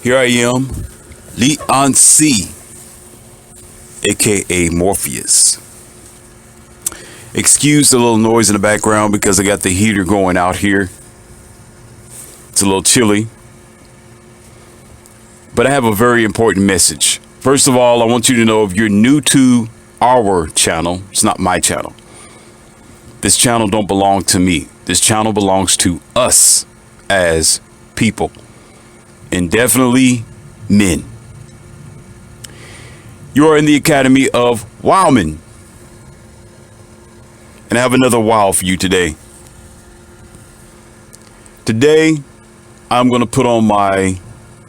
Here I am, Leon C, aka Morpheus. Excuse the little noise in the background because I got the heater going out here. It's a little chilly. But I have a very important message. First of all, I want you to know if you're new to our channel, it's not my channel. This channel don't belong to me. This channel belongs to us as people. And definitely men. You are in the Academy of Wowman. And I have another wow for you today. Today, I'm going to put on my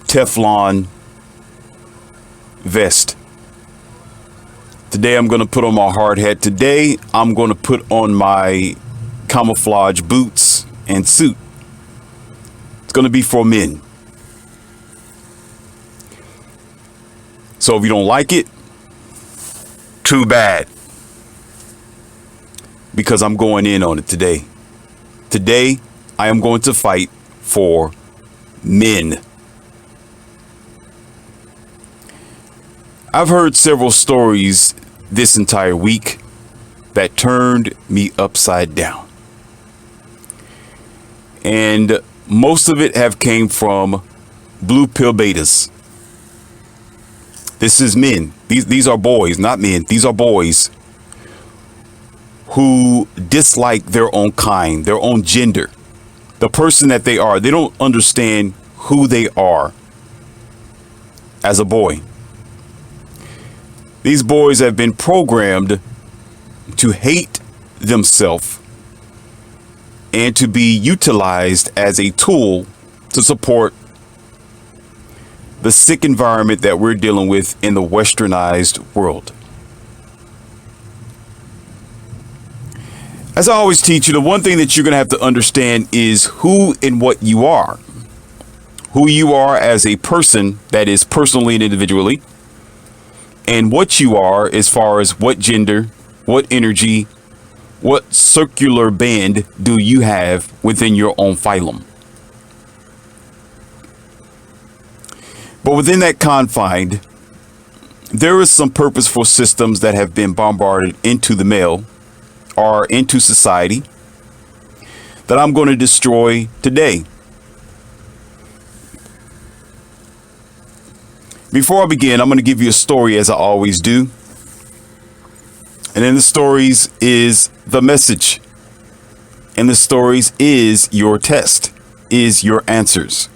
Teflon vest. Today, I'm going to put on my hard hat. Today, I'm going to put on my camouflage boots and suit. It's going to be for men. So if you don't like it, too bad. Because I'm going in on it today. Today, I am going to fight for men. I've heard several stories this entire week that turned me upside down. And most of it have came from blue pill betas. This is men. These are boys, not men. These are boys who dislike their own kind, their own gender, the person that they are. They don't understand who they are as a boy. These boys have been programmed to hate themselves and to be utilized as a tool to support the sick environment that we're dealing with in the westernized world. As I always teach you, the one thing that you're going to have to understand is who and what you are. Who you are as a person, that is personally and individually, and what you are as far as what gender, what energy, what circular band do you have within your own phylum. But within that confine, there is some purposeful systems that have been bombarded into the male or into society that I'm going to destroy today. Before I begin, I'm going to give you a story as I always do. And in the stories is the message. And the stories is your test, is your answers.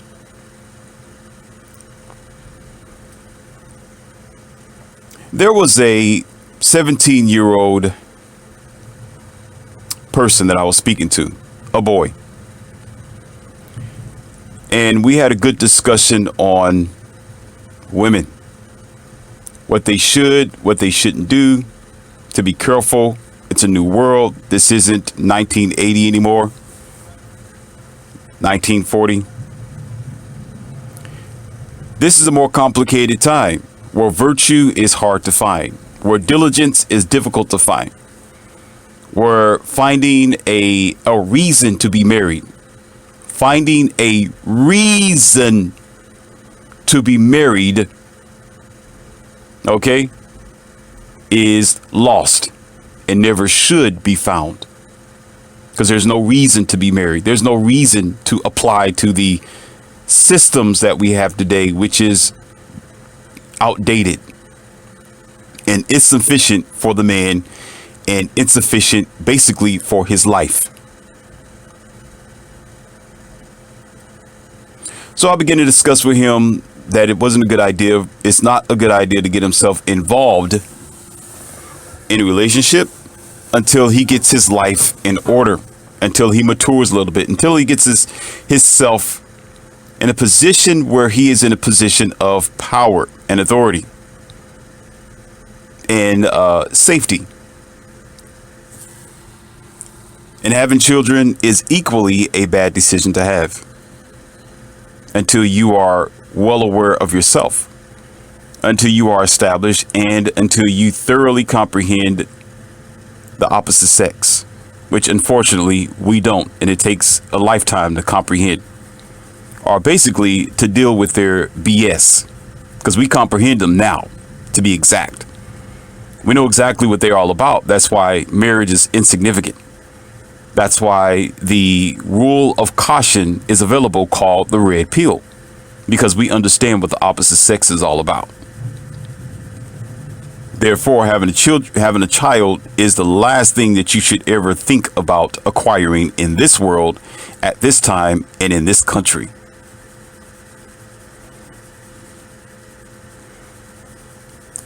There was a 17-year-old person that I was speaking to, a boy. And we had a good discussion on women, what they should, what they shouldn't do, to be careful. It's a new world. This isn't 1980 anymore, 1940. This is a more complicated time where virtue is hard to find, where diligence is difficult to find, where finding a reason to be married, finding a reason to be married, okay, is lost and never should be found. Because there's no reason to be married. There's no reason to apply to the systems that we have today, which is outdated and insufficient for the man and insufficient basically for his life. So I began to discuss with him that it wasn't a good idea. It's not a good idea to get himself involved in a relationship until he gets his life in order, until he matures a little bit, until he gets his self in a position where he is in a position of power and authority and safety. And having children is equally a bad decision to have until you are well aware of yourself, until you are established, and until you thoroughly comprehend the opposite sex, which unfortunately we don't, and it takes a lifetime to comprehend are basically to deal with their BS, because we comprehend them now, to be exact. We know exactly what they're all about. That's why marriage is insignificant. That's why the rule of caution is available, called the red pill, because we understand what the opposite sex is all about. Therefore, having a child is the last thing that you should ever think about acquiring in this world, at this time, and in this country.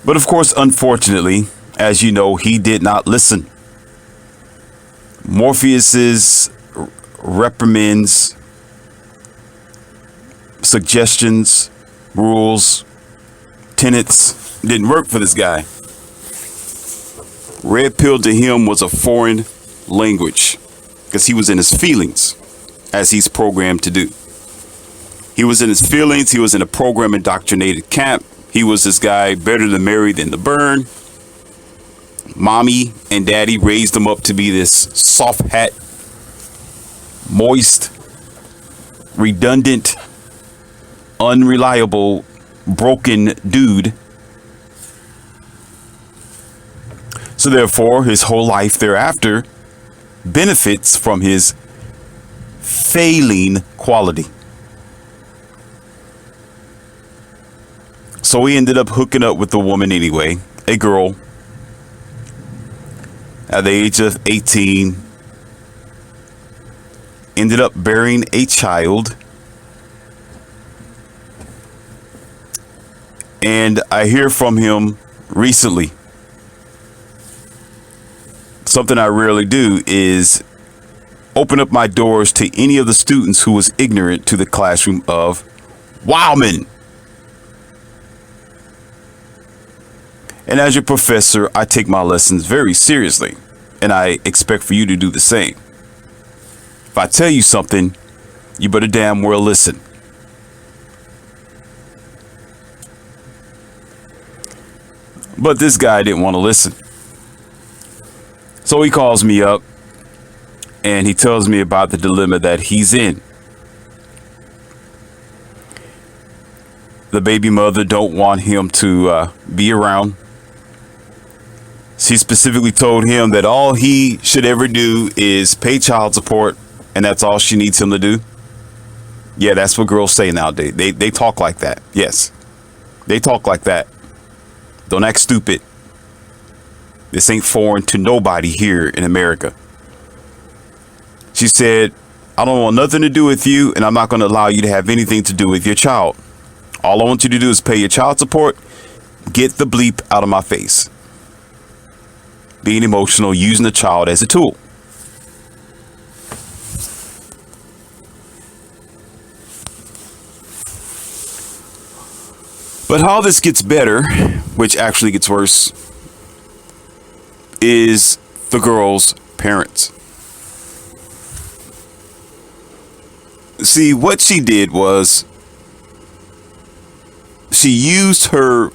But of course, unfortunately, as you know, he did not listen. Morpheus's reprimands, suggestions, rules, tenets didn't work for this guy. Red pill to him was a foreign language, because he was in his feelings, as he's programmed to do. He was in his feelings. He was in a program indoctrinated camp. He was this guy, better to marry than to burn. Mommy and daddy raised him up to be this soft hat, moist, redundant, unreliable, broken dude. So therefore, his whole life thereafter benefits from his failing quality. So he ended up hooking up with the woman anyway, a girl, at the age of 18, ended up bearing a child. And I hear from him recently. Something I rarely do is open up my doors to any of the students who was ignorant to the classroom of Wildman. And as your professor, I take my lessons very seriously, and I expect for you to do the same. If I tell you something, you better damn well listen. But this guy didn't want to listen. So he calls me up and he tells me about the dilemma that he's in. The baby mother don't want him to be around. She specifically told him that all he should ever do is pay child support, and that's all she needs him to do. Yeah, that's what girls say nowadays. They talk like that. Yes, they talk like that. Don't act stupid. This ain't foreign to nobody here in America. She said, I don't want nothing to do with you, and I'm not going to allow you to have anything to do with your child. All I want you to do is pay your child support. Get the bleep out of my face. Being emotional, using the child as a tool. But how this gets better, which actually gets worse, is the girl's parents. See, what she did was she used her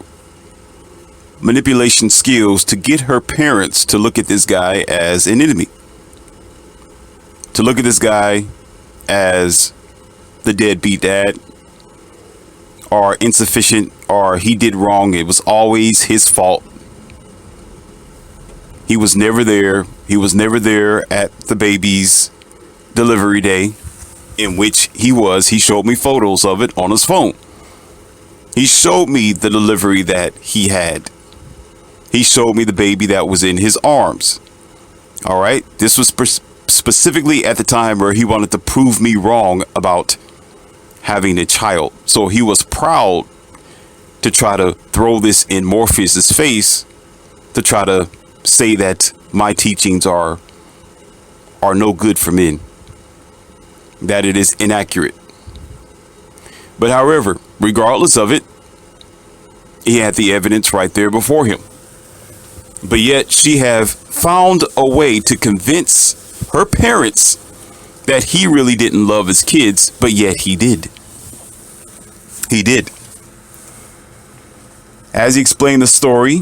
manipulation skills to get her parents to look at this guy as an enemy. To look at this guy as the deadbeat dad, or insufficient, or he did wrong. It was always his fault. He was never there. He was never there at the baby's delivery day, in which he was. He showed me photos of it on his phone. He showed me the delivery that he had. He showed me the baby that was in his arms. All right. This was specifically at the time where he wanted to prove me wrong about having a child. So he was proud to try to throw this in Morpheus's face, to try to say that my teachings are no good for men, that it is inaccurate. But however, regardless of it, he had the evidence right there before him. But yet she have found a way to convince her parents that he really didn't love his kids, but yet he did. He did. As he explained the story,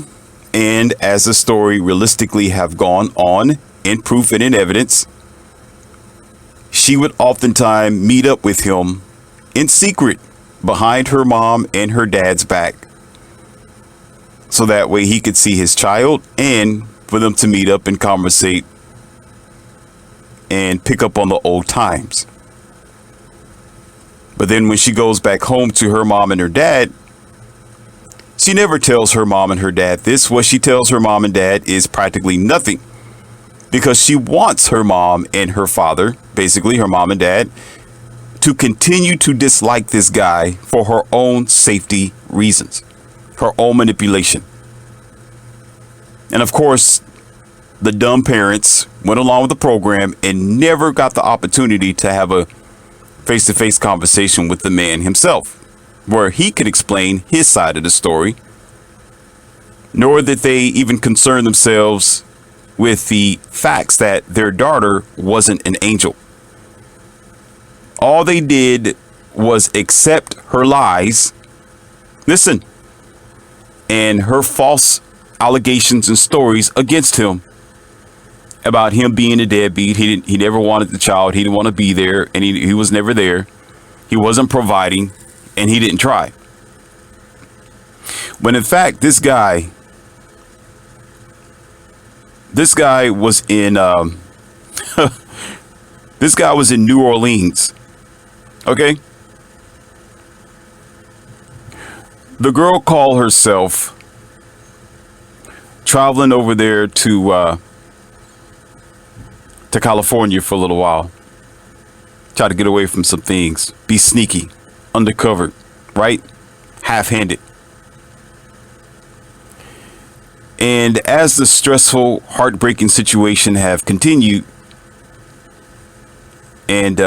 and as the story realistically have gone on in proof and in evidence, she would oftentimes meet up with him in secret behind her mom and her dad's back. So that way he could see his child and for them to meet up and conversate and pick up on the old times. But then when she goes back home to her mom and her dad, she never tells her mom and her dad this. What she tells her mom and dad is practically nothing, because she wants her mom and her father, basically her mom and dad, to continue to dislike this guy for her own safety reasons, her own manipulation. And of course, the dumb parents went along with the program and never got the opportunity to have a face-to-face conversation with the man himself, where he could explain his side of the story, nor did they even concern themselves with the facts that their daughter wasn't an angel. All they did was accept her lies, listen, and her false allegations and stories against him about him being a deadbeat. He never wanted the child. He didn't want to be there, and he was never there. He wasn't providing, and he didn't try. When in fact, this guy was in this guy was in New Orleans. Okay. The girl called herself traveling over there to California for a little while. Try to get away from some things. Be sneaky, undercover, right? Half-handed. And as the stressful, heartbreaking situation have continued, and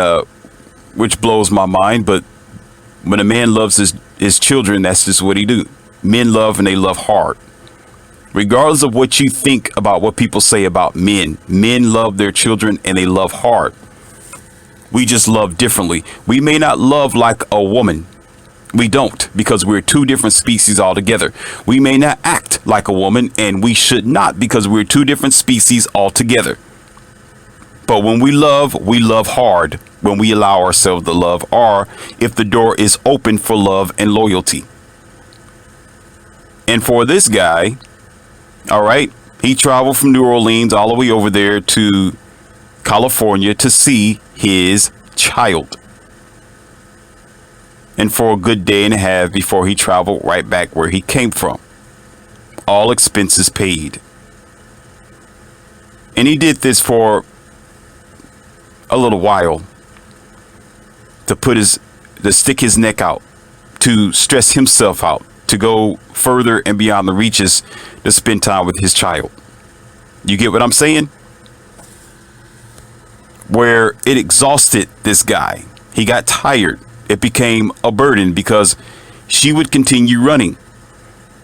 which blows my mind, but when a man loves his children, that's just what he do. Men love, and they love hard. Regardless of what you think about what people say about men, men love their children and they love hard. We just love differently. We may not love like a woman. We don't, because we're two different species altogether. We may not act like a woman, and we should not, because we're two different species altogether. But when we love hard, when we allow ourselves to love, or if the door is open for love and loyalty. And for this guy, all right, he traveled from New Orleans all the way over there to California to see his child. And for a good day and a half before he traveled right back where he came from. All expenses paid. And he did this for a little while to stick his neck out, to stress himself out, to go further and beyond the reaches to spend time with his child. You get what I'm saying? Where it exhausted this guy. He got tired. It became a burden because she would continue running.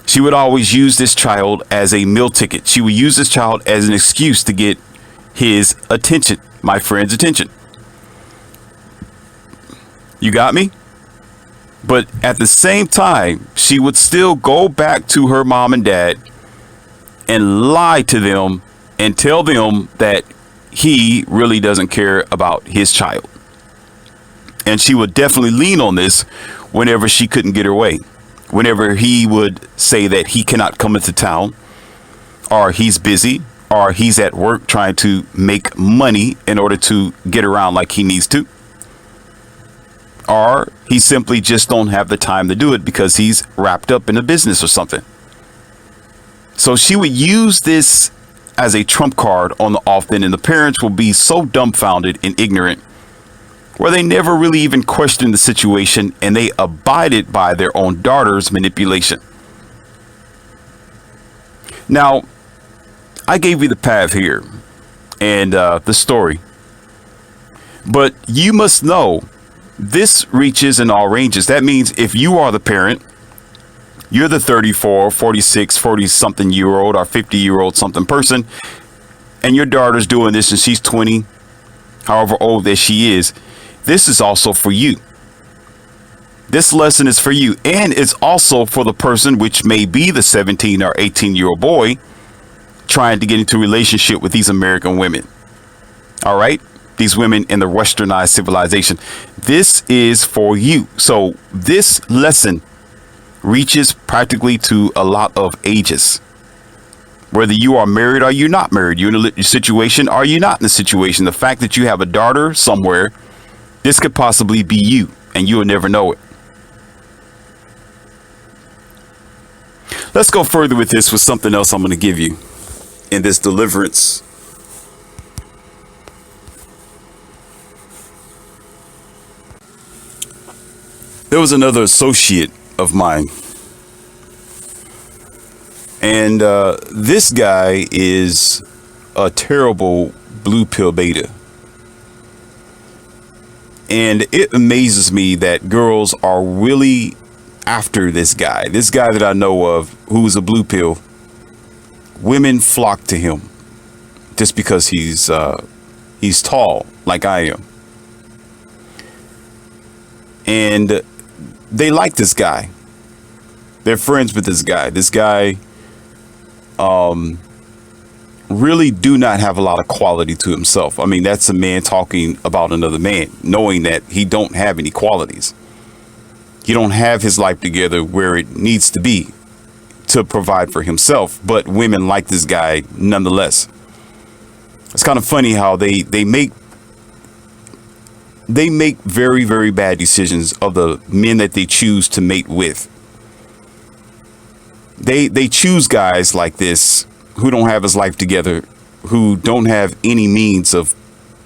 She would always use this child as a meal ticket. She would use this child as an excuse to get his attention, my friend's attention. You got me? But at the same time, she would still go back to her mom and dad and lie to them and tell them that he really doesn't care about his child. And she would definitely lean on this whenever she couldn't get her way. Whenever he would say that he cannot come into town, or he's busy, or he's at work trying to make money in order to get around like he needs to. Or he simply just don't have the time to do it because he's wrapped up in a business or something. So she would use this as a trump card on the often, and the parents will be so dumbfounded and ignorant where they never really even questioned the situation, and they abided by their own daughter's manipulation. Now, I gave you the path here and the story, but you must know this reaches in all ranges. That means if you are the parent, you're the 34, 46, 40 something year old or 50-year-old something person, and your daughter's doing this and she's 20, however old that she is, this is also for you. This lesson is for you, and it's also for the person, which may be the 17 or 18-year-old boy trying to get into a relationship with these American women. All right. these women in the westernized civilization. This is for you. So this lesson reaches practically to a lot of ages. Whether you are married or you're not married, you're in a situation or you're not in a situation. The fact that you have a daughter somewhere, this could possibly be you, and you'll never know it. Let's go further with this with something else I'm going to give you in this deliverance. There was another associate of mine, and this guy is a terrible blue pill beta. And it amazes me that girls are really after this guy that I know of, who's a blue pill. Women flock to him just because he's tall like I am, and they like this guy. They're friends with this guy. This guy really do not have a lot of quality to himself. I mean, that's a man talking about another man, knowing that he don't have any qualities. He don't have his life together where it needs to be to provide for himself. But women like this guy nonetheless. It's kind of funny how they make very, very bad decisions of the men that they choose to mate with. They choose guys like this who don't have his life together, who don't have any means of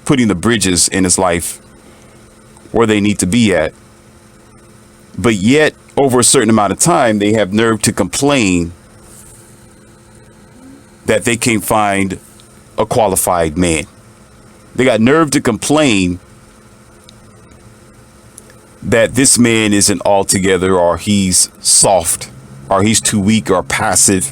putting the bridges in his life where they need to be at. But yet, over a certain amount of time, they have nerve to complain that they can't find a qualified man. They got nerve to complain that this man isn't all together, or he's soft, or he's too weak or passive,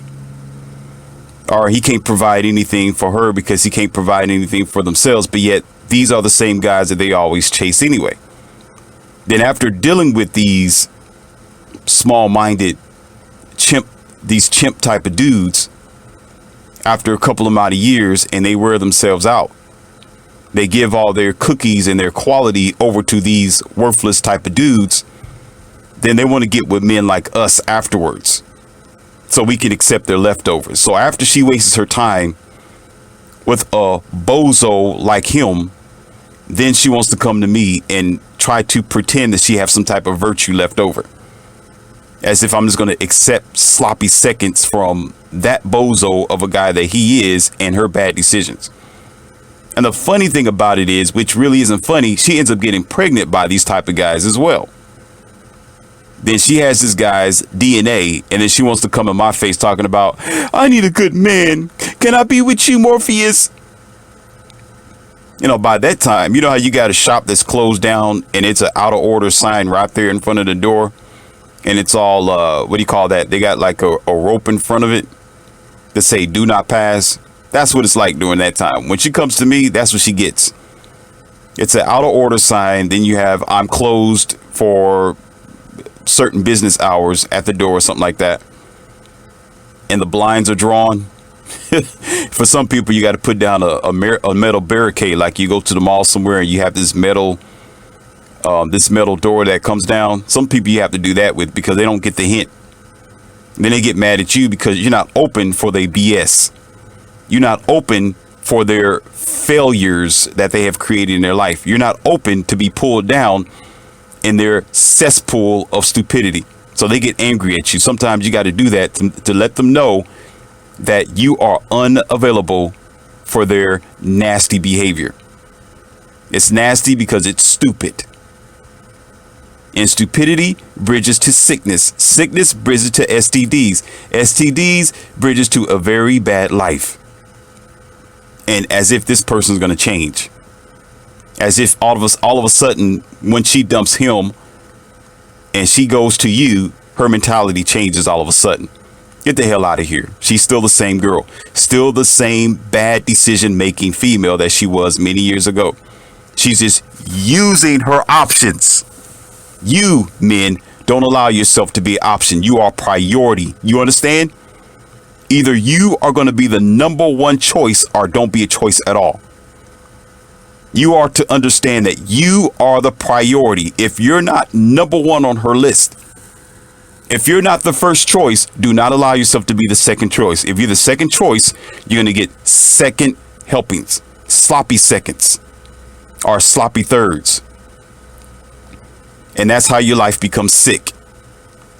or he can't provide anything for her because he can't provide anything for themselves. But yet these are the same guys that they always chase anyway. Then after dealing with these small-minded chimp type of dudes, after a couple amount of years, and they wear themselves out, they give all their cookies and their quality over to these worthless type of dudes. Then they want to get with men like us afterwards, so we can accept their leftovers. So after she wastes her time with a bozo like him, then she wants to come to me and try to pretend that she has some type of virtue left over, as if I'm just going to accept sloppy seconds from that bozo of a guy that he is and her bad decisions. And the funny thing about it is, which really isn't funny, she ends up getting pregnant by these type of guys as well. Then she has this guy's DNA, and then she wants to come in my face talking about, I need a good man. Can I be with you, Morpheus? You know, by that time, you know how you got a shop that's closed down and it's an out of order sign right there in front of the door, and it's all, what do you call that? They got like a rope in front of it that say do not pass. That's what it's like during that time. When she comes to me, that's what she gets. It's an out of order sign. Then you have, I'm closed for certain business hours at the door or something like that. And the blinds are drawn. For some people, you got to put down a metal barricade. Like you go to the mall somewhere and you have this metal door that comes down. Some people you have to do that with because they don't get the hint. And then they get mad at you because you're not open for their BS. You're not open for their failures that they have created in their life. You're not open to be pulled down in their cesspool of stupidity. So they get angry at you. Sometimes you got to do that to let them know that you are unavailable for their nasty behavior. It's nasty because it's stupid. And stupidity bridges to sickness. Sickness bridges to STDs. STDs bridges to a very bad life. And as if this person's going to change. As if all of a sudden, when she dumps him and she goes to you, her mentality changes all of a sudden. Get the hell out of here. She's still the same girl. Still the same bad decision-making female that she was many years ago. She's just using her options. You, men, don't allow yourself to be an option. You are priority. You understand? Either you are going to be the number one choice or don't be a choice at all. You are to understand that you are the priority. If you're not number one on her list, if you're not the first choice, do not allow yourself to be the second choice. If you're the second choice, you're going to get second helpings, sloppy seconds, or sloppy thirds. And that's how your life becomes sick.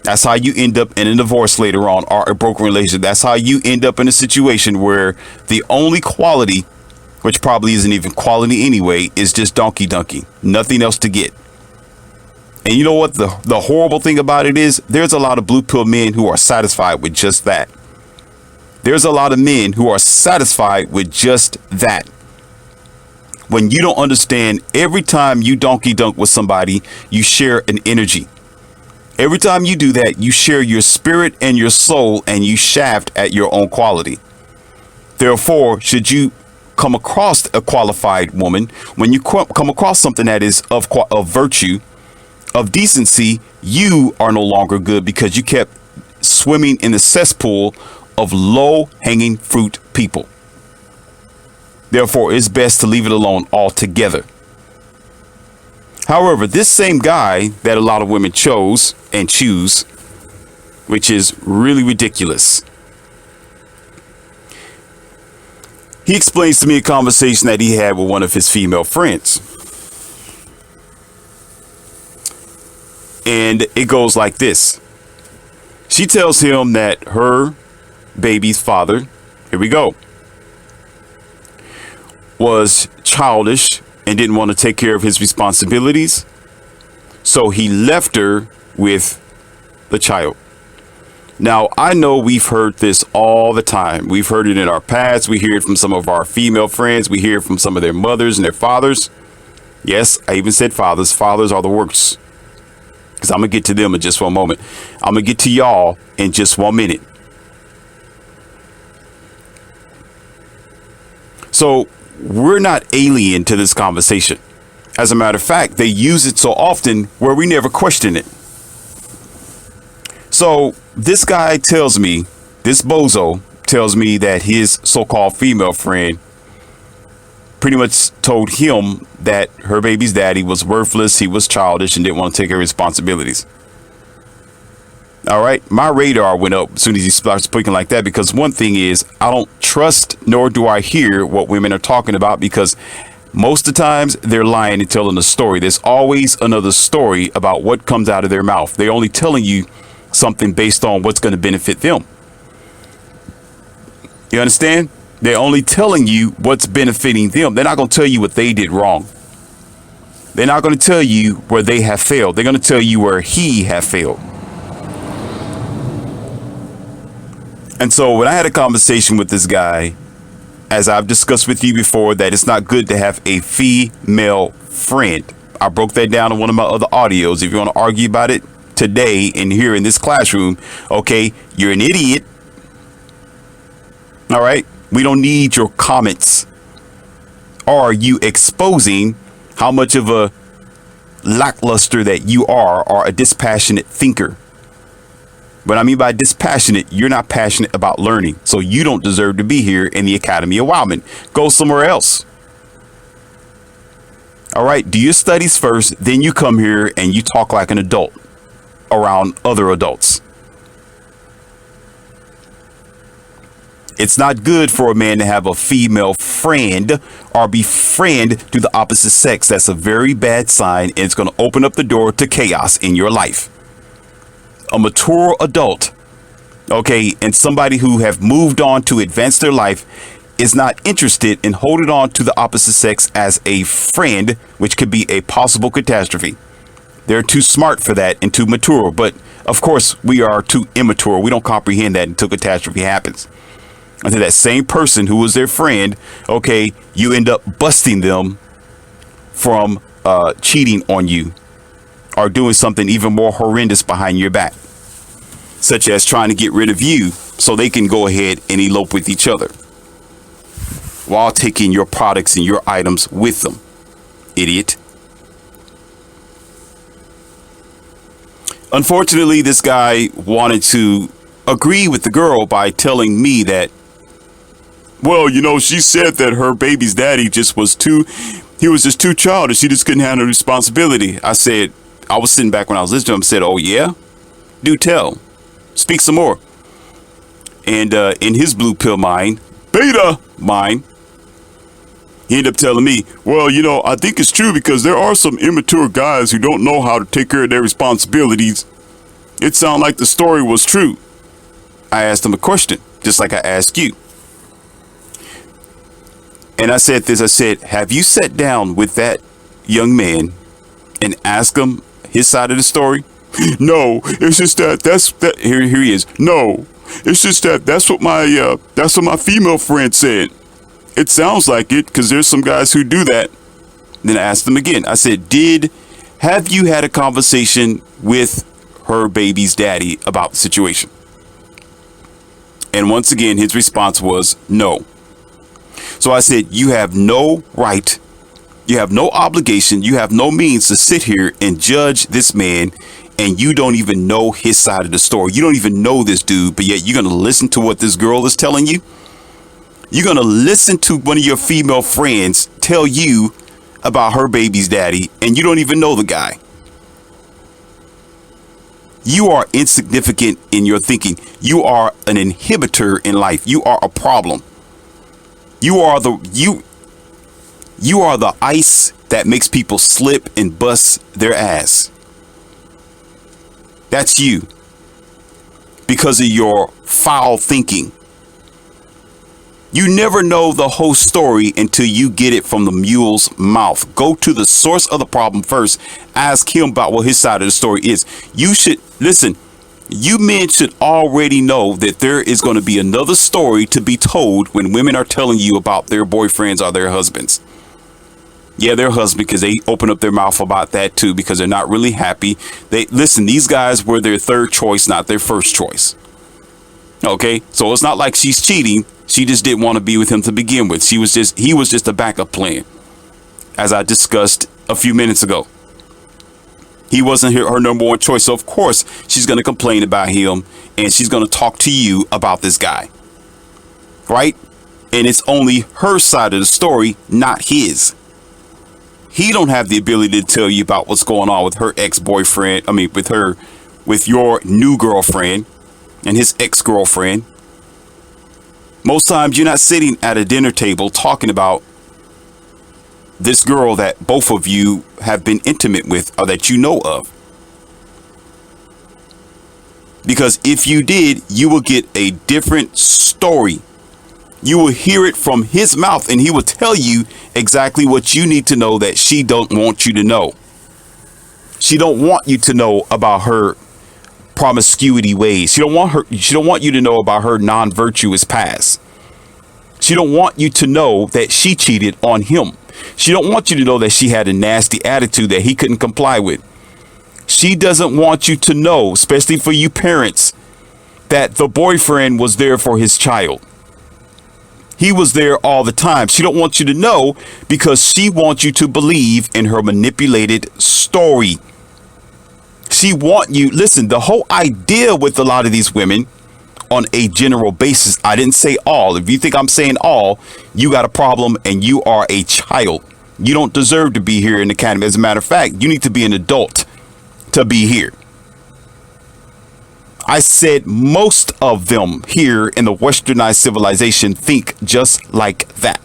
That's how you end up in a divorce later on, or a broken relationship. That's how you end up in a situation where the only quality, which probably isn't even quality anyway, is just donkey donkey. Nothing else to get. And you know what? The horrible thing about it is there's a lot of blue pill men who are satisfied with just that. There's a lot of men who are satisfied with just that. When you don't understand, every time you donkey dunk with somebody, you share an energy. Every time you do that, you share your spirit and your soul, and you shaft at your own quality. Therefore, should you come across a qualified woman, when you come across something that is of virtue, of decency, you are no longer good because you kept swimming in the cesspool of low-hanging fruit people. Therefore, it's best to leave it alone altogether. However, this same guy that a lot of women chose and choose, which is really ridiculous, he explains to me a conversation that he had with one of his female friends. And it goes like this. She tells him that her baby's father, here we go, was childish and didn't want to take care of his responsibilities. So he left her with the child. Now, I know we've heard this all the time. We've heard it in our past. We hear it from some of our female friends. We hear it from some of their mothers and their fathers. Yes, I even said fathers. Fathers are the worst. Because I'm going to get to them in just one moment. I'm going to get to y'all in just 1 minute. So we're not alien to this conversation. As a matter of fact, they use it so often where we never question it. So this guy tells me, this bozo tells me that his so-called female friend pretty much told him that her baby's daddy was worthless, he was childish, and didn't want to take her responsibilities. All right, my radar went up as soon as he started speaking like that, because one thing is, I don't trust nor do I hear what women are talking about, because most of the times they're lying and telling a story. There's always another story about what comes out of their mouth. They're only telling you something based on what's going to benefit them. You understand? They're only telling you what's benefiting them. They're not going to tell you what they did wrong. They're not going to tell you where they have failed. They're going to tell you where he have failed. And so when I had a conversation with this guy, as I've discussed with you before, that it's not good to have a female friend. I broke that down in one of my other audios. If you want to argue about it today and here in this classroom, okay, you're an idiot. All right. We don't need your comments. Are you exposing how much of a lackluster that you are, or a dispassionate thinker? What I mean by dispassionate, you're not passionate about learning. So you don't deserve to be here in the Academy of Wildmen. Go somewhere else. All right. Do your studies first. Then you come here and you talk like an adult around other adults. It's not good for a man to have a female friend or be friend to the opposite sex. That's a very bad sign, and it's going to open up the door to chaos in your life. A mature adult, okay, and somebody who have moved on to advance their life is not interested in holding on to the opposite sex as a friend, which could be a possible catastrophe. They're too smart for that and too mature. But of course, we are too immature. We don't comprehend that until catastrophe happens. Until that same person who was their friend, okay, you end up busting them from cheating on you or doing something even more horrendous behind your back, such as trying to get rid of you so they can go ahead and elope with each other while taking your products and your items with them. Idiot. Unfortunately, this guy wanted to agree with the girl by telling me that, well, you know, she said that her baby's daddy just was too He was just too childish. He just couldn't handle the responsibility. I said, I was sitting back when I was listening to him, said, oh, yeah? Do tell. Speak some more. And in his blue pill mind, beta mind, he ended up telling me, well, you know, I think it's true because there are some immature guys who don't know how to take care of their responsibilities. It sounded like the story was true. I asked him a question, just like I asked you. And I said this, I said, have you sat down with that young man and asked him his side of the story? No, it's just that here he is. No, it's just that's what my female friend said. It sounds like it because there's some guys who do that. Then I asked him again. I said, have you had a conversation with her baby's daddy about the situation? And once again, his response was no. So I said, you have no right, you have no obligation, you have no means to sit here and judge this man, and you don't even know his side of the story. You don't even know this dude, but yet you're going to listen to what this girl is telling you? You're going to listen to one of your female friends tell you about her baby's daddy, and you don't even know the guy. You are insignificant in your thinking. You are an inhibitor in life. You are a problem. You are the ice that makes people slip and bust their ass. That's you. Because of your foul thinking. You never know the whole story until you get it from the mule's mouth. Go to the source of the problem first. Ask him about what his side of the story is. You should listen. You men should already know that there is going to be another story to be told when women are telling you about their boyfriends or their husbands. Yeah, their husband, because they open up their mouth about that too, because they're not really happy. These guys were their third choice, not their first choice. Okay, so it's not like she's cheating. She just didn't want to be with him to begin with. He was just a backup plan, as I discussed a few minutes ago. He wasn't her number one choice. So of course she's going to complain about him, and she's going to talk to you about this guy. Right? And it's only her side of the story, not his. He don't have the ability to tell you about what's going on with her ex-boyfriend. I mean, with your new girlfriend and his ex-girlfriend. Most times you're not sitting at a dinner table talking about this girl that both of you have been intimate with or that you know of. Because if you did, you will get a different story. You will hear it from his mouth, and he will tell you exactly what you need to know that she don't want you to know. She don't want you to know about her promiscuity ways. She don't want you to know about her non-virtuous past. She don't want you to know that she cheated on him. She don't want you to know that she had a nasty attitude that he couldn't comply with. She doesn't want you to know, especially for you parents, that the boyfriend was there for his child. He was there all the time. She don't want you to know because she wants you to believe in her manipulated story. She want you, listen, the whole idea with a lot of these women on a general basis, I didn't say all. If you think I'm saying all, you got a problem and you are a child. You don't deserve to be here in the academy. As a matter of fact, you need to be an adult to be here. I said most of them here in the westernized civilization think just like that.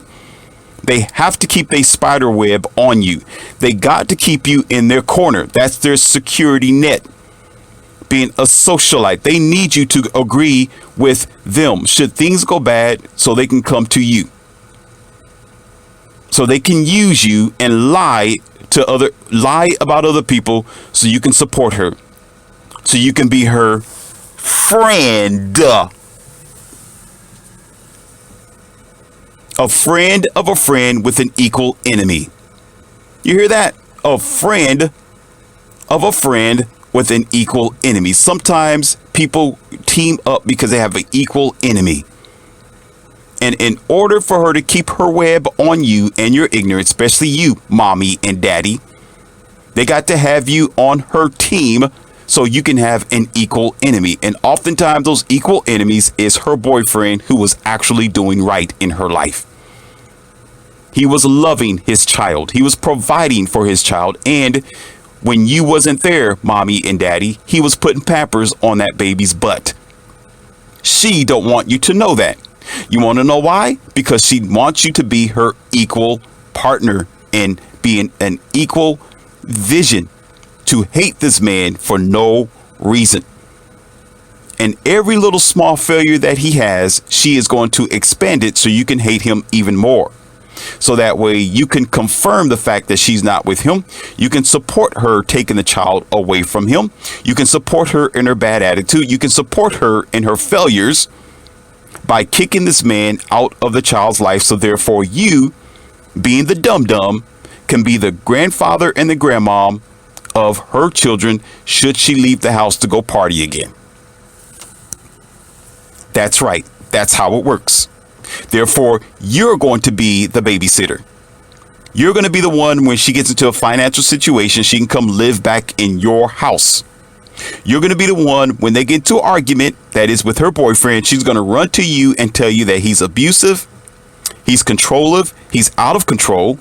They have to keep a spider web on you. They got to keep you in their corner. That's their security net. Being a socialite, they need you to agree with them. Should things go bad, so they can come to you. So they can use you and lie about other people so you can support her. So you can be her friend. A friend of a friend with an equal enemy. You hear that? A friend of a friend with an equal enemy. Sometimes people team up because they have an equal enemy. And in order for her to keep her web on you and your ignorance, especially you, mommy and daddy, they got to have you on her team so you can have an equal enemy. And oftentimes those equal enemies is her boyfriend who was actually doing right in her life. He was loving his child. He was providing for his child. And when you wasn't there, mommy and daddy, he was putting Pampers on that baby's butt. She don't want you to know that. You want to know why? Because she wants you to be her equal partner and be an equal vision, to hate this man for no reason. And every little small failure that he has, she is going to expand it so you can hate him even more. So that way you can confirm the fact that she's not with him. You can support her taking the child away from him. You can support her in her bad attitude. You can support her in her failures by kicking this man out of the child's life. So therefore you, being the dum-dum, can be the grandfather and the grandmom of her children should she leave the house to go party again. That's right. That's how it works. Therefore, you're going to be the babysitter. You're going to be the one when she gets into a financial situation, she can come live back in your house. You're going to be the one when they get into an argument that is with her boyfriend, she's going to run to you and tell you that he's abusive, he's controlling, he's out of control,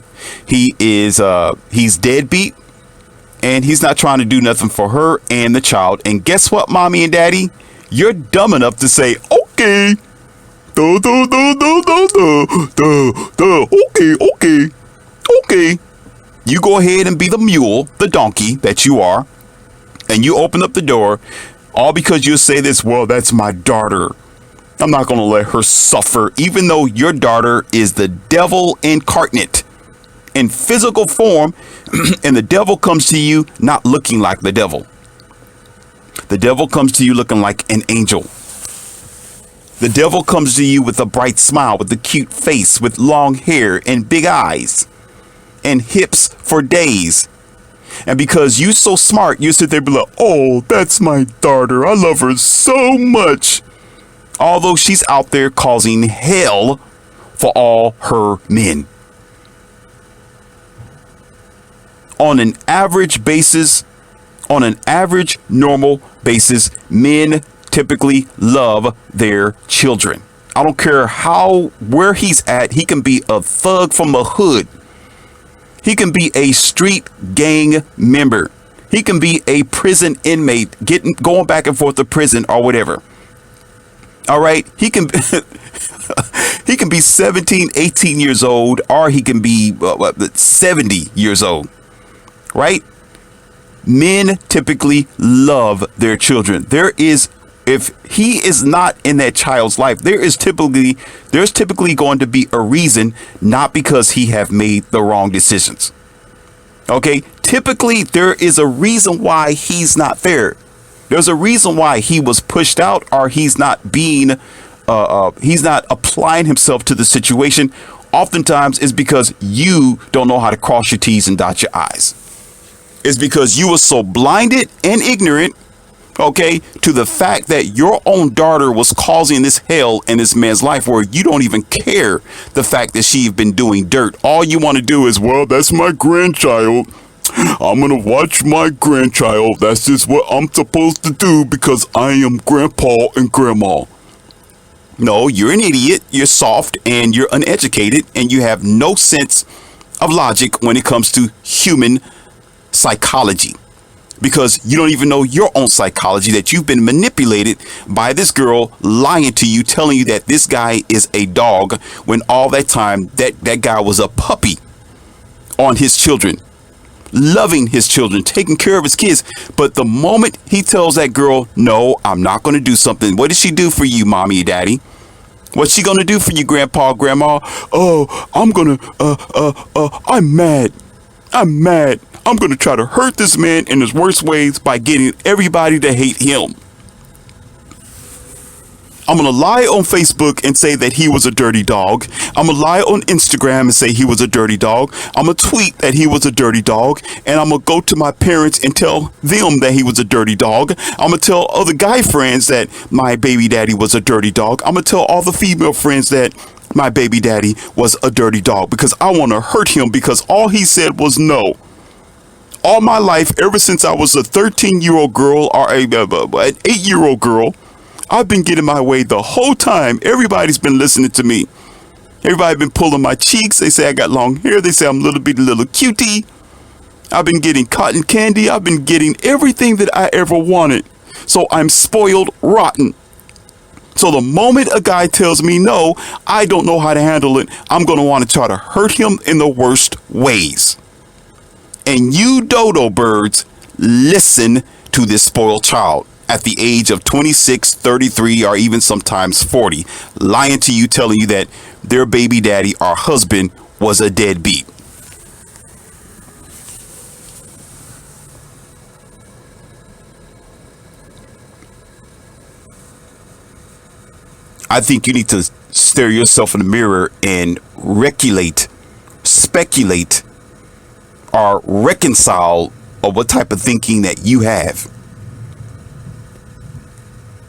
he's deadbeat, and he's not trying to do nothing for her and the child. And guess what, mommy and daddy? You're dumb enough to say, okay. Okay. You go ahead and be the mule, the donkey that you are, and you open up the door, all because you say this, well, that's my daughter. I'm not going to let her suffer, even though your daughter is the devil incarnate in physical form, and the devil comes to you not looking like the devil. The devil comes to you looking like an angel. The devil comes to you with a bright smile, with a cute face, with long hair and big eyes and hips for days. And because you're so smart, you sit there and be like, oh, that's my daughter. I love her so much. Although she's out there causing hell for all her men. On an average basis, on an average normal basis, men typically love their children. I don't care where he's at. He can be a thug from the hood. He can be a street gang member. He can be a prison inmate going back and forth to prison or whatever. All right. He can he can be 17, 18 years old, or he can be 70 years old. Right? Men typically love their children. If he is not in that child's life, there's typically going to be a reason, not because he have made the wrong decisions. Okay, typically there is a reason why he's not there. There's a reason why he was pushed out, or he's not applying himself to the situation. Oftentimes it's because you don't know how to cross your T's and dot your I's. It's because you were so blinded and ignorant, okay, to the fact that your own daughter was causing this hell in this man's life, where you don't even care the fact that she's been doing dirt. All you want to do is, well, that's my grandchild. I'm going to watch my grandchild. That's just what I'm supposed to do because I am grandpa and grandma. No, you're an idiot. You're soft and you're uneducated, and you have no sense of logic when it comes to human psychology, because you don't even know your own psychology, that you've been manipulated by this girl lying to you, telling you that this guy is a dog, when all that time that guy was a puppy on his children, loving his children, taking care of his kids. But the moment he tells that girl, no, I'm not going to do something, what does she do for you, mommy and daddy? What's she going to do for you, grandpa, grandma? Oh, I'm mad. I'm going to try to hurt this man in his worst ways by getting everybody to hate him. I'm going to lie on Facebook and say that he was a dirty dog. I'm going to lie on Instagram and say he was a dirty dog. I'm going to tweet that he was a dirty dog. And I'm going to go to my parents and tell them that he was a dirty dog. I'm going to tell other guy friends that my baby daddy was a dirty dog. I'm going to tell all the female friends that my baby daddy was a dirty dog, because I want to hurt him, because all he said was no. All my life, ever since I was a 13-year-old girl or an 8-year-old girl, I've been getting my way the whole time. Everybody's been listening to me. Everybody been pulling my cheeks. They say I got long hair. They say I'm a little cutie. I've been getting cotton candy. I've been getting everything that I ever wanted. So I'm spoiled rotten. So the moment a guy tells me no, I don't know how to handle it, I'm going to want to try to hurt him in the worst ways. And you dodo birds, listen to this spoiled child at the age of 26, 33, or even sometimes 40, lying to you, telling you that their baby daddy or husband was a deadbeat. I think you need to stare yourself in the mirror and speculate, or reconcile of what type of thinking that you have.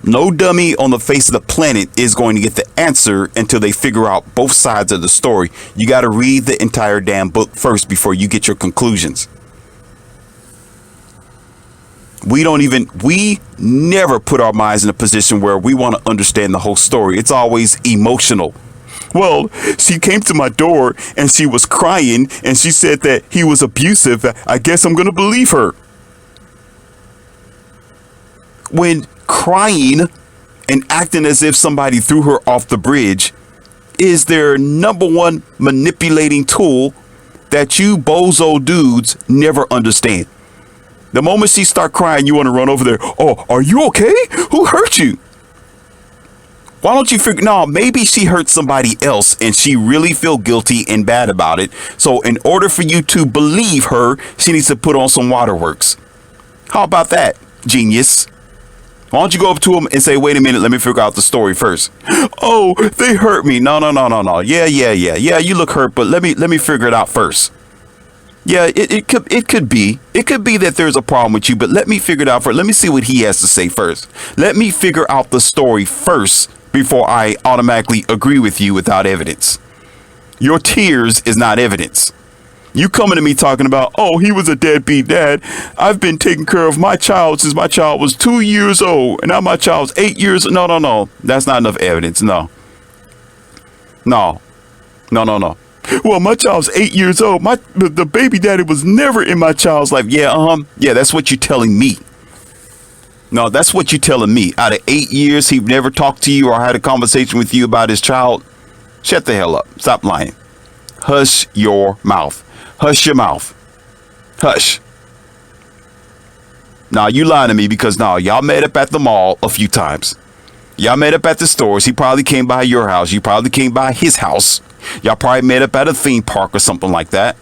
No dummy on the face of the planet is going to get the answer until they figure out both sides of the story. You got to read the entire damn book first before you get your conclusions. We never put our minds in a position where we want to understand the whole story. It's always emotional. Well, she came to my door and she was crying and she said that he was abusive. I guess I'm going to believe her. When crying and acting as if somebody threw her off the bridge is their number one manipulating tool that you bozo dudes never understand. The moment she start crying, you want to run over there. Oh, are you okay? Who hurt you? Why don't you figure, no, maybe she hurt somebody else and she really feel guilty and bad about it. So in order for you to believe her, she needs to put on some waterworks. How about that, genius? Why don't you go up to him and say, wait a minute, let me figure out the story first. Oh, they hurt me. No. Yeah. You look hurt, but let me figure it out first. Yeah, it could be that there's a problem with you, but let me figure it out first. Let me see what he has to say first. Let me figure out the story first before I automatically agree with you without evidence. Your tears is not evidence. You coming to me talking about, oh, he was a deadbeat dad. I've been taking care of my child since my child was 2 years old, and now my child's 8 years. No. That's not enough evidence. No. Well, my child's 8 years old. The baby daddy was never in my child's life. Yeah, that's what you're telling me. No, that's what you're telling me. Out of 8 years, he never talked to you or had a conversation with you about his child. Shut the hell up. Stop lying. Hush your mouth. Hush your mouth. Hush. Now, you lying to me because y'all met up at the mall a few times. Y'all met up at the stores. He probably came by your house. You probably came by his house. Y'all probably met up at a theme park or something like that.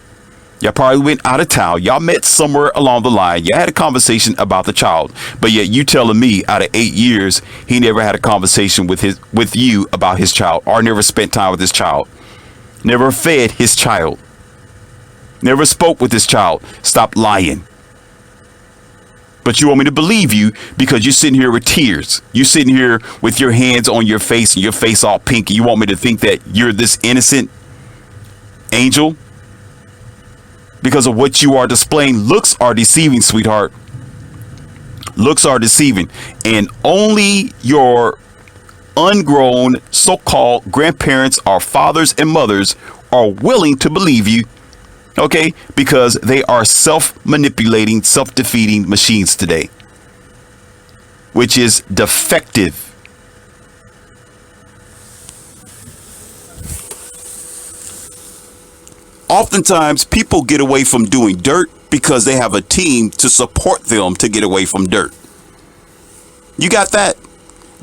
Y'all probably went out of town. Y'all met somewhere along the line. You had a conversation about the child. But yet you telling me out of 8 years, he never had a conversation with you about his child, or never spent time with his child. Never fed his child. Never spoke with his child. Stop lying. But you want me to believe you because you're sitting here with tears. You're sitting here with your hands on your face and your face all pink. And you want me to think that you're this innocent angel? Because of what you are displaying. Looks are deceiving, sweetheart. Looks are deceiving. And only your ungrown so-called grandparents or fathers and mothers are willing to believe you. Okay, because they are self-manipulating, self-defeating machines today, which is defective. Oftentimes, people get away from doing dirt because they have a team to support them to get away from dirt. You got that?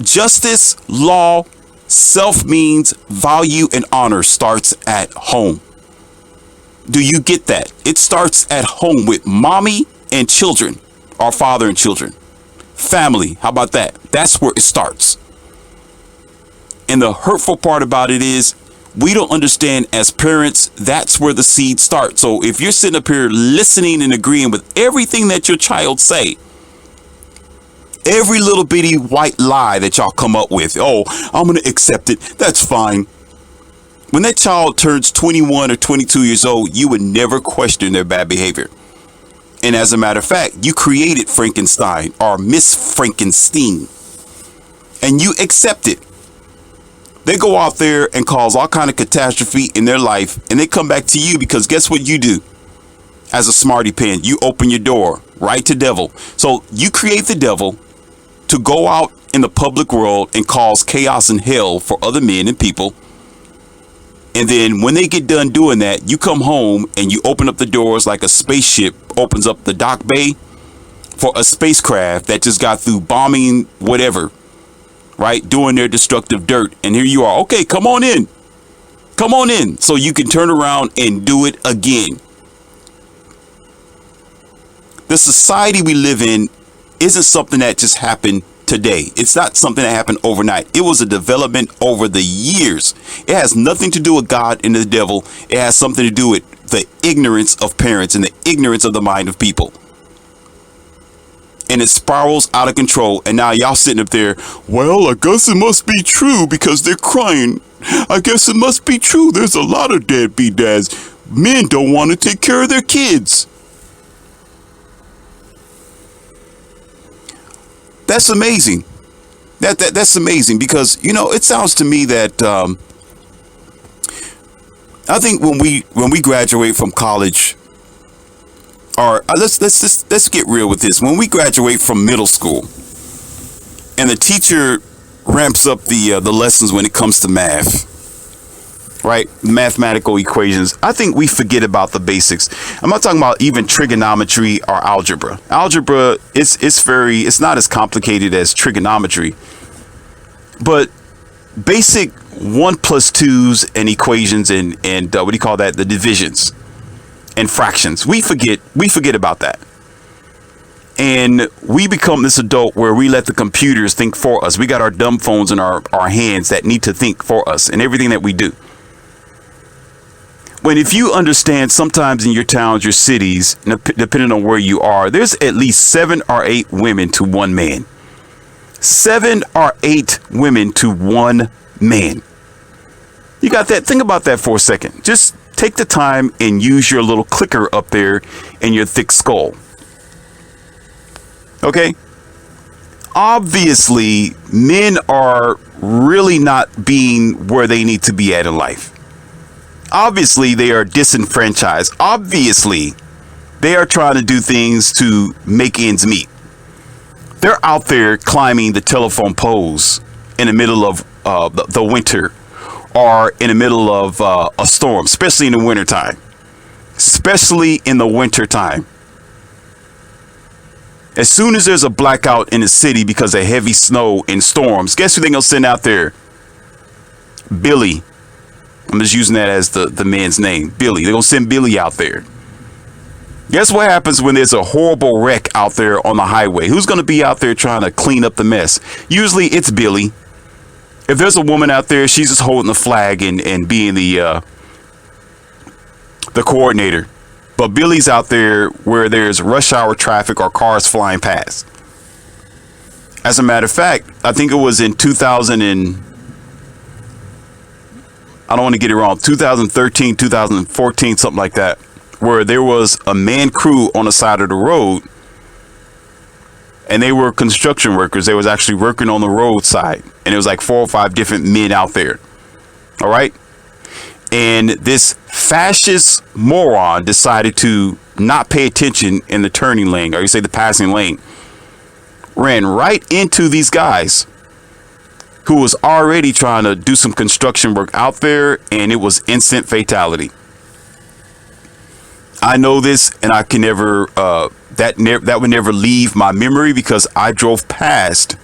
Justice, law, self means value and honor starts at home. Do you get that? It starts at home with mommy and children, or father and children. Family, how about that? That's where it starts. And the hurtful part about it is we don't understand as parents, that's where the seed starts. So if you're sitting up here listening and agreeing with everything that your child say, every little bitty white lie that y'all come up with, oh, I'm going to accept it. That's fine. When that child turns 21 or 22 years old, you would never question their bad behavior. And as a matter of fact, you created Frankenstein or Miss Frankenstein, and you accept it. They go out there and cause all kind of catastrophe in their life, and they come back to you because guess what you do as a smarty pants? You open your door right to devil. So you create the devil to go out in the public world and cause chaos and hell for other men and people. And then when they get done doing that, you come home and you open up the doors like a spaceship opens up the dock bay for a spacecraft that just got through bombing whatever, right? Doing their destructive dirt. And here you are. Okay, come on in. Come on in. So you can turn around and do it again. The society we live in isn't something that just happened today. It's not something that happened overnight. It was a development over the years. It has nothing to do with God and the devil. It has something to do with the ignorance of parents and the ignorance of the mind of people. And it spirals out of control. And now y'all sitting up there, well, I guess it must be true because they're crying. I guess it must be true. There's a lot of deadbeat dads. Men don't want to take care of their kids. That's amazing. That's amazing because, you know, it sounds to me that I think when we graduate from college, or let's get real with this. When we graduate from middle school, and the teacher ramps up the lessons when it comes to math, right? Mathematical equations. I think we forget about the basics. I'm not talking about even trigonometry or algebra. Algebra it's not as complicated as trigonometry, but basic 1 plus 2's and equations and what do you call that? The divisions and fractions. We forget about that. And we become this adult where we let the computers think for us. We got our dumb phones in our hands that need to think for us and everything that we do. When if you understand, sometimes in your towns, your cities, depending on where you are, there's at least 7 or 8 women to one man. 7 or 8 women to one man. You got that? Think about that for a second. Just take the time and use your little clicker up there in your thick skull. Okay? Obviously, men are really not being where they need to be at in life. Obviously, they are disenfranchised. Obviously, they are trying to do things to make ends meet. They're out there climbing the telephone poles in the middle of the winter or in the middle of a storm, especially in the wintertime. Especially in the wintertime. As soon as there's a blackout in the city because of heavy snow and storms, guess who they're going to send out there? Billy. I'm just using that as the man's name, Billy. They're going to send Billy out there. Guess what happens when there's a horrible wreck out there on the highway? Who's going to be out there trying to clean up the mess? Usually it's Billy. If there's a woman out there, she's just holding the flag and being the coordinator. But Billy's out there where there's rush hour traffic or cars flying past. As a matter of fact, I think it was in 2013, 2014, something like that, where there was a man crew on the side of the road and they were construction workers. They was actually working on the roadside and it was like 4 or 5 different men out there. All right. And this fascist moron decided to not pay attention in the turning lane, or you say the passing lane, ran right into these guys who was already trying to do some construction work out there, and it was instant fatality. I know this, and I can never, that would never leave my memory because I drove past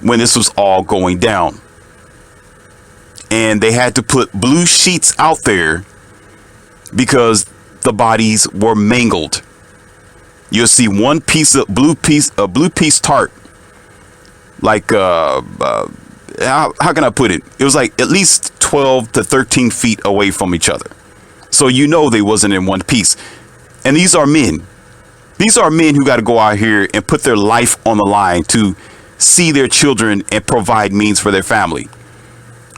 when this was all going down. And they had to put blue sheets out there because the bodies were mangled. You'll see one piece of blue piece tarp. Like, how can I put it? It was like at least 12 to 13 feet away from each other. So you know they wasn't in one piece. And these are men. These are men who got to go out here and put their life on the line to see their children and provide means for their family.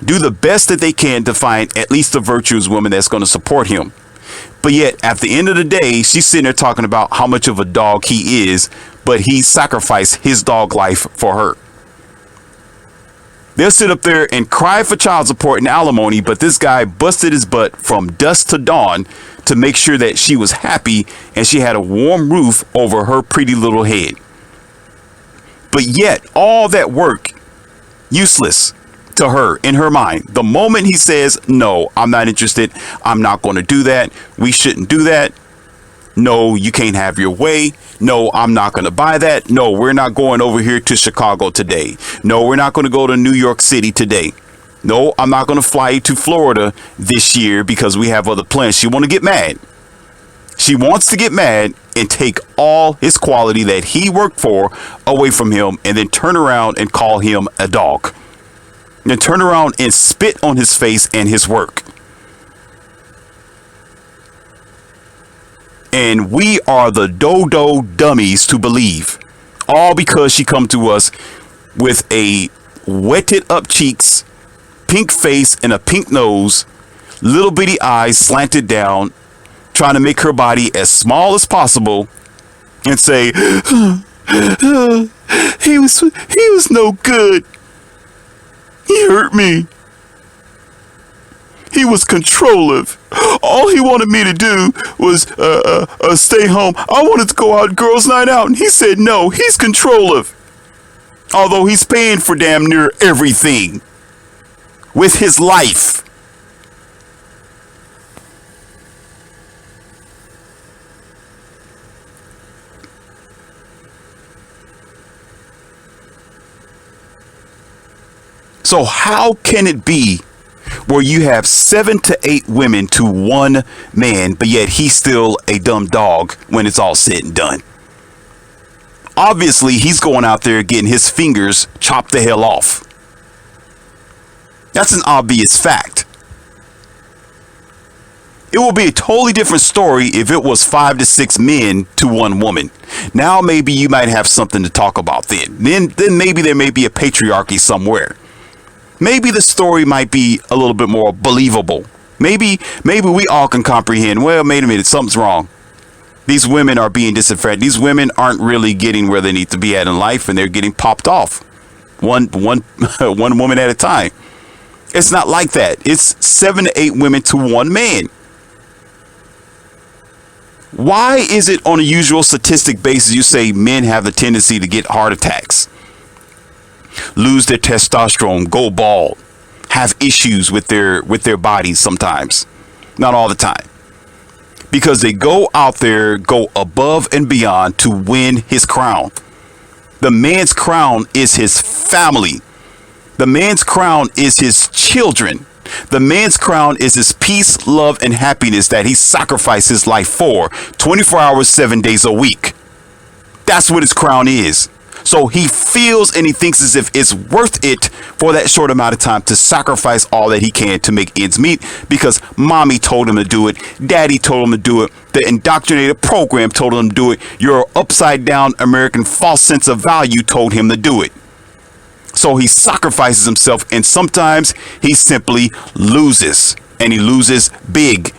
Do the best that they can to find at least a virtuous woman that's going to support him. But yet, at the end of the day, she's sitting there talking about how much of a dog he is, but he sacrificed his dog life for her. They'll sit up there and cry for child support and alimony, but this guy busted his butt from dusk to dawn to make sure that she was happy and she had a warm roof over her pretty little head. But yet, all that work, useless to her in her mind. The moment he says, no, I'm not interested, I'm not going to do that, we shouldn't do that. No, you can't have your way. No, I'm not going to buy that. No, we're not going over here to Chicago today. No, we're not going to go to New York City today. No, I'm not going to fly to Florida this year because we have other plans. She want to get mad. She wants to get mad and take all his quality that he worked for away from him and then turn around and call him a dog. Then turn around and spit on his face and his work. And we are the dodo dummies to believe, all because she come to us with a wetted up cheeks, pink face and a pink nose, little bitty eyes slanted down, trying to make her body as small as possible and say, he was no good. He hurt me. He was controlling. All he wanted me to do was stay home. I wanted to go out girls' night out, and he said no. He's controlling. Although he's paying for damn near everything with his life. So how can it be where you have 7 to 8 women to one man, but yet he's still a dumb dog when it's all said and done? Obviously, he's going out there getting his fingers chopped the hell off. That's an obvious fact. It will be a totally different story if it was 5 to 6 men to one woman. Now maybe you might have something to talk about then. Then maybe there may be a patriarchy somewhere. Maybe the story might be a little bit more believable. Maybe we all can comprehend, well, wait a minute, something's wrong. These women are being disenfranchised. These women aren't really getting where they need to be at in life, and they're getting popped off. One woman at a time. It's not like that. It's 7 to 8 women to one man. Why is it on a usual statistic basis you say men have the tendency to get heart attacks, lose their testosterone, go bald, have issues with their bodies sometimes, not all the time, because they go out there, go above and beyond to win his crown. The man's crown is his family. The man's crown is his children. The man's crown is his peace, love, and happiness that he sacrificed his life for 24 hours, 7 days a week. That's what his crown is. So he feels and he thinks as if it's worth it for that short amount of time to sacrifice all that he can to make ends meet, because mommy told him to do it. Daddy told him to do it. The indoctrinated program told him to do it. Your upside down American false sense of value told him to do it. So he sacrifices himself, and sometimes he simply loses, and he loses big.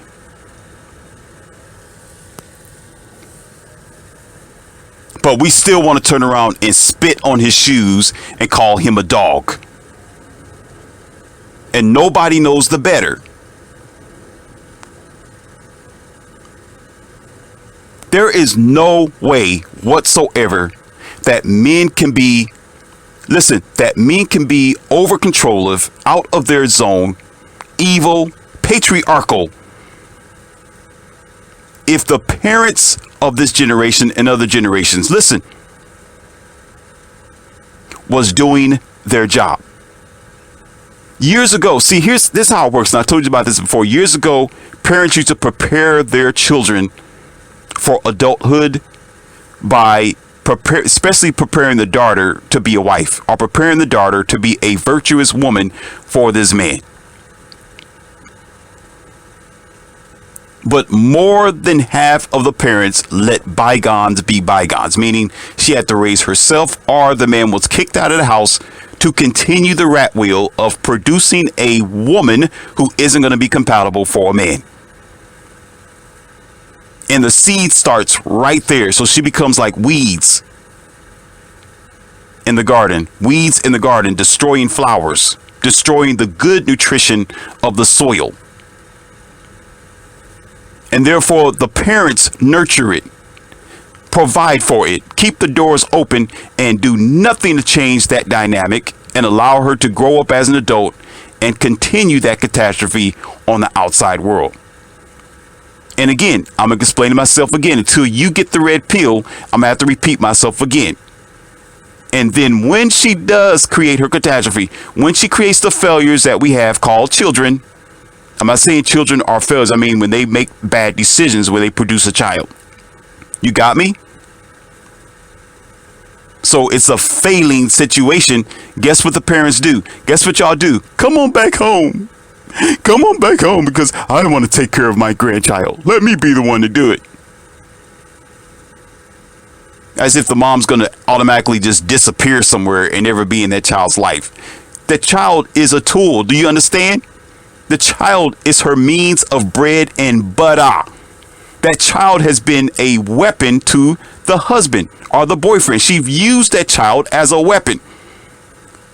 But we still want to turn around and spit on his shoes and call him a dog. And nobody knows the better. There is no way whatsoever that men can be, that men can be over controlling, out of their zone, evil, patriarchal, if the parents of this generation and other generations, was doing their job. Years ago, see, this is how it works. And I told you about this before. Years ago, parents used to prepare their children for adulthood by especially preparing the daughter to be a wife, or preparing the daughter to be a virtuous woman for this man. But more than half of the parents let bygones be bygones, meaning she had to raise herself, or the man was kicked out of the house to continue the rat wheel of producing a woman who isn't going to be compatible for a man. And the seed starts right there. So she becomes like weeds. in the garden, weeds in the garden, destroying flowers, destroying the good nutrition of the soil. And therefore, the parents nurture it, provide for it, keep the doors open, and do nothing to change that dynamic and allow her to grow up as an adult and continue that catastrophe on the outside world. And again, I'm going to explain to myself again until you get the red pill. I'm going to have to repeat myself again. And then when she does create her catastrophe, when she creates the failures that we have called children, I'm not saying children are failures. I mean, when they make bad decisions, where they produce a child. You got me? So it's a failing situation. Guess what the parents do? Guess what y'all do? Come on back home. Come on back home because I don't want to take care of my grandchild. Let me be the one to do it. As if the mom's going to automatically just disappear somewhere and never be in that child's life. The child is a tool. Do you understand? The child is her means of bread and butter. That child has been a weapon to the husband or the boyfriend. She's used that child as a weapon.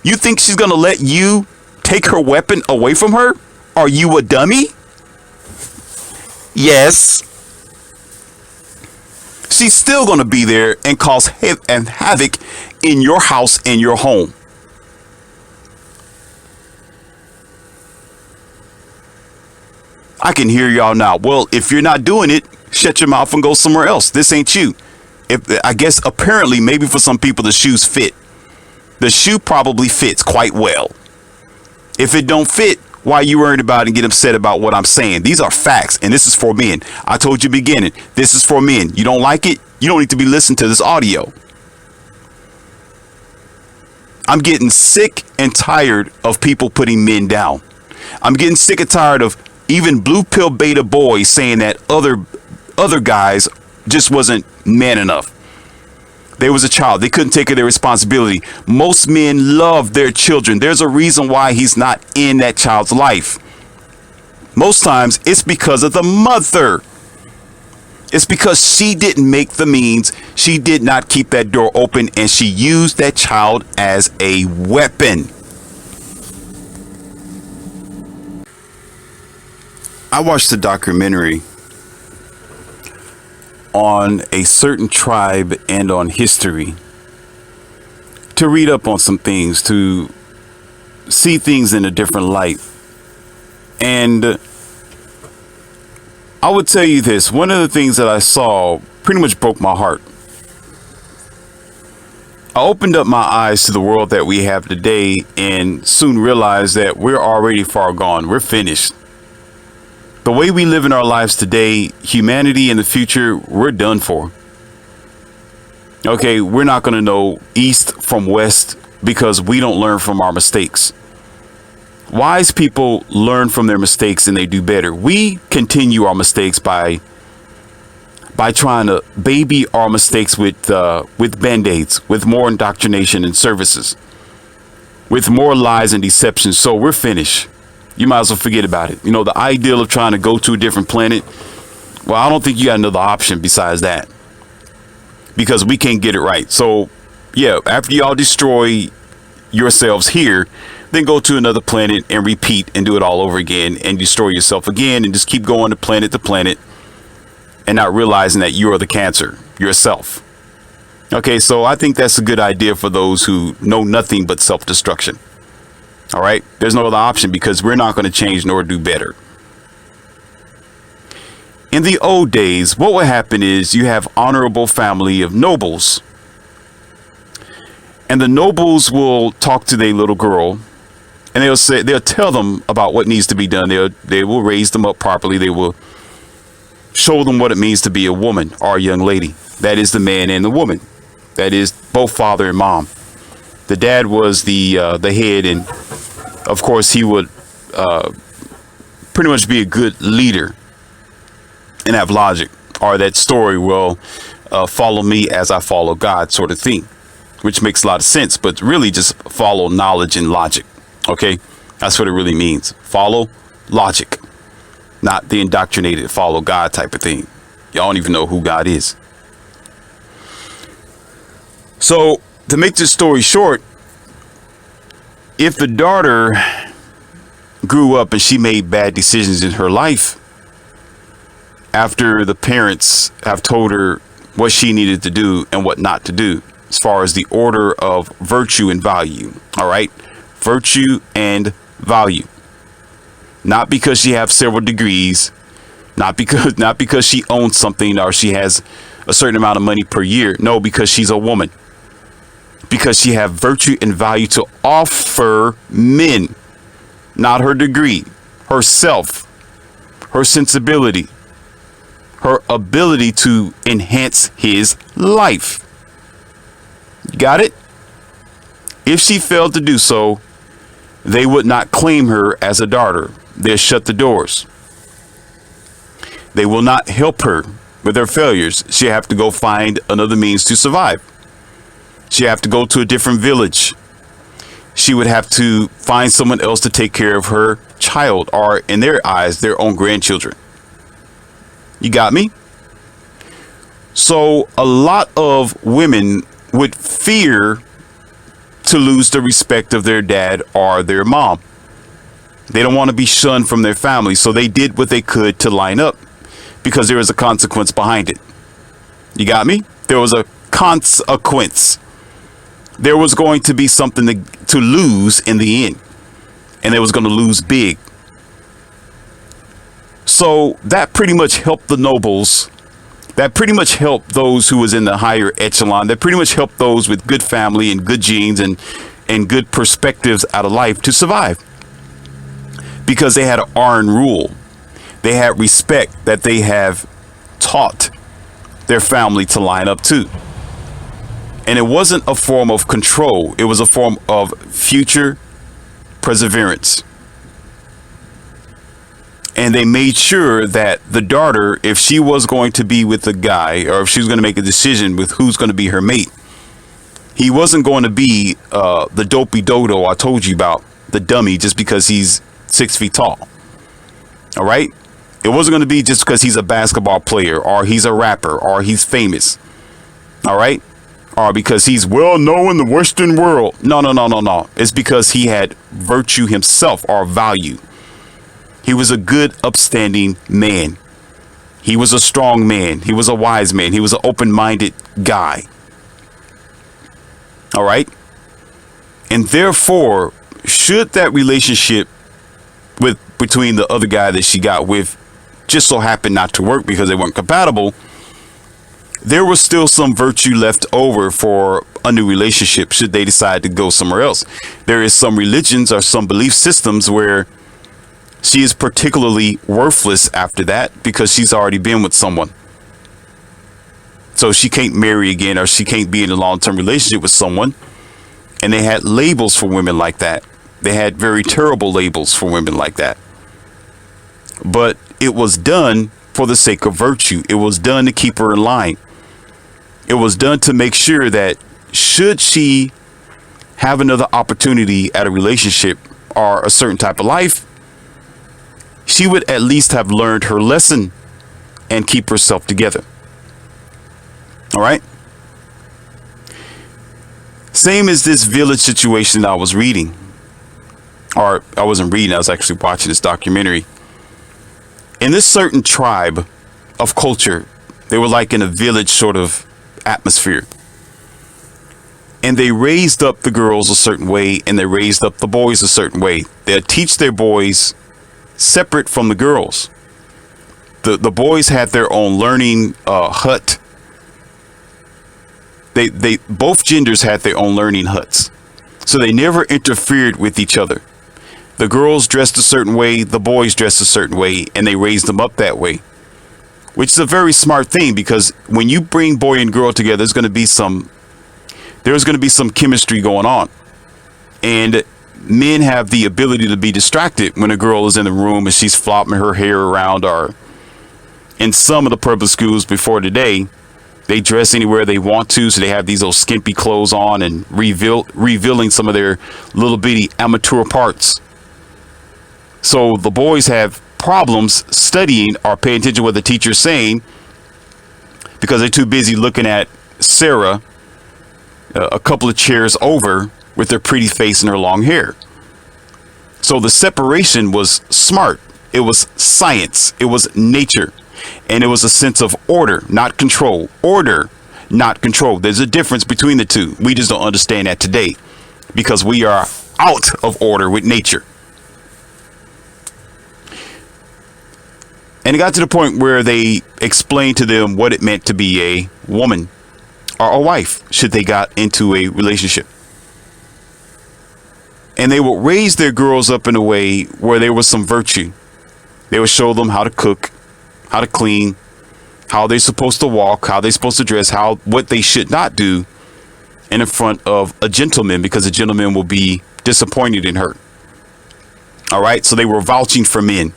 You think she's going to let you take her weapon away from her? Are you a dummy? Yes. She's still going to be there and cause havoc in your house and your home. I can hear y'all now. Well, if you're not doing it, shut your mouth and go somewhere else. This ain't you. I guess apparently maybe for some people the shoes fit. The shoe probably fits quite well. If it don't fit, why you worried about it and get upset about what I'm saying? These are facts, and this is for men. I told you beginning, this is for men. You don't like it? You don't need to be listening to this audio. I'm getting sick and tired of people putting men down. I'm getting sick and tired of even blue pill beta boys saying that other guys just wasn't man enough. There was a child. They couldn't take care of their responsibility. Most men love their children. There's a reason why he's not in that child's life. Most times it's because of the mother. It's because she didn't make the means. She did not keep that door open, and she used that child as a weapon. I watched a documentary on a certain tribe and on history to read up on some things, to see things in a different light. And I would tell you this, one of the things that I saw pretty much broke my heart. I opened up my eyes to the world that we have today and soon realized that we're already far gone. We're finished. The way we live in our lives today, humanity in the future, we're done for. Okay, we're not going to know east from west because we don't learn from our mistakes. Wise people learn from their mistakes and they do better. We continue our mistakes by trying to baby our mistakes with band-aids, with more indoctrination and services, with more lies and deception. So we're finished. You might as well forget about it. You know, the ideal of trying to go to a different planet, well, I don't think you got another option besides that, because we can't get it right. So yeah, after y'all destroy yourselves here, then go to another planet and repeat and do it all over again and destroy yourself again and just keep going to planet and not realizing that you are the cancer yourself. Okay, so I think that's a good idea for those who know nothing but self-destruction. All right, there's no other option because we're not going to change nor do better. In the old days, what would happen is you have honorable family of nobles, and the nobles will talk to their little girl, and they'll tell them about what needs to be done. They will raise them up properly. They will show them what it means to be a woman or a young lady. That is the man and the woman. That is both father and mom. The dad was the head, and of course he would pretty much be a good leader and have logic, or that story will follow me as I follow God sort of thing, which makes a lot of sense, but really just follow knowledge and logic. Okay, that's what it really means. Follow logic, not the indoctrinated follow God type of thing. Y'all don't even know who God is. So To make this story short, if the daughter grew up and she made bad decisions in her life after the parents have told her what she needed to do and what not to do, as far as the order of virtue and value. All right. Virtue and value. Not because she has several degrees, not because she owns something or she has a certain amount of money per year. No, because she's a woman. Because she have virtue and value to offer men. Not her degree, herself, her sensibility, her ability to enhance his life. Got it? If she failed to do so, they would not claim her as a daughter. They'll shut the doors. They will not help her with her failures. She'll have to go find another means to survive. She'll have to go to a different village. She would have to find someone else to take care of her child, or in their eyes, their own grandchildren. You got me? So a lot of women would fear to lose the respect of their dad or their mom. They don't want to be shunned from their family, so they did what they could to line up because there was a consequence behind it. You got me? There was a consequence. There was going to be something to lose in the end, and they was going to lose big. So that pretty much helped the nobles. That pretty much helped those who was in the higher echelon. That pretty much helped those with good family and good genes and good perspectives out of life to survive. Because they had an iron rule. They had respect that they have taught their family to line up to. And it wasn't a form of control. It was a form of future perseverance. And they made sure that the daughter, if she was going to be with the guy, or if she was going to make a decision with who's going to be her mate, he wasn't going to be the dopey dodo I told you about, the dummy, just because he's 6 feet tall. All right? It wasn't going to be just because he's a basketball player, or he's a rapper, or he's famous. All right? Or because he's well known in the Western world. No. It's because he had virtue himself, or value. He was a good, upstanding man. He was a strong man. He was a wise man. He was an open-minded guy. All right? And therefore, should that relationship between the other guy that she got with just so happen not to work because they weren't compatible, there was still some virtue left over for a new relationship should they decide to go somewhere else. There is some religions or some belief systems where she is particularly worthless after that because she's already been with someone. So she can't marry again, or she can't be in a long-term relationship with someone. And they had labels for women like that. They had very terrible labels for women like that. But it was done for the sake of virtue. It was done to keep her in line. It was done to make sure that should she have another opportunity at a relationship or a certain type of life, she would at least have learned her lesson and keep herself together. All right. Same as this village situation I was reading, or I wasn't reading, I was actually watching this documentary. In this certain tribe of culture, they were like in a village sort of atmosphere. And they raised up the girls a certain way, and they raised up the boys a certain way. They'd teach their boys separate from the girls. The boys had their own learning hut. They both genders had their own learning huts. So they never interfered with each other. The girls dressed a certain way, the boys dressed a certain way, and they raised them up that way. Which is a very smart thing, because when you bring boy and girl together, there's going to be some chemistry going on. And men have the ability to be distracted when a girl is in the room and she's flopping her hair around, or in some of the public schools before today, they dress anywhere they want to. So they have these little skimpy clothes on and revealing some of their little bitty amateur parts. So the boys have problems studying or paying attention to what the teacher's saying because they're too busy looking at Sarah, a couple of chairs over with her pretty face and her long hair. So the separation was smart. It was science. It was nature. And it was a sense of order, not control. Order, not control. There's a difference between the two. We just don't understand that today because we are out of order with nature. And it got to the point where they explained to them what it meant to be a woman or a wife should they got into a relationship. And they would raise their girls up in a way where there was some virtue. They would show them how to cook, how to clean, how they're supposed to walk, how they're supposed to dress, what they should not do in front of a gentleman, because a gentleman will be disappointed in her. All right. So they were vouching for men.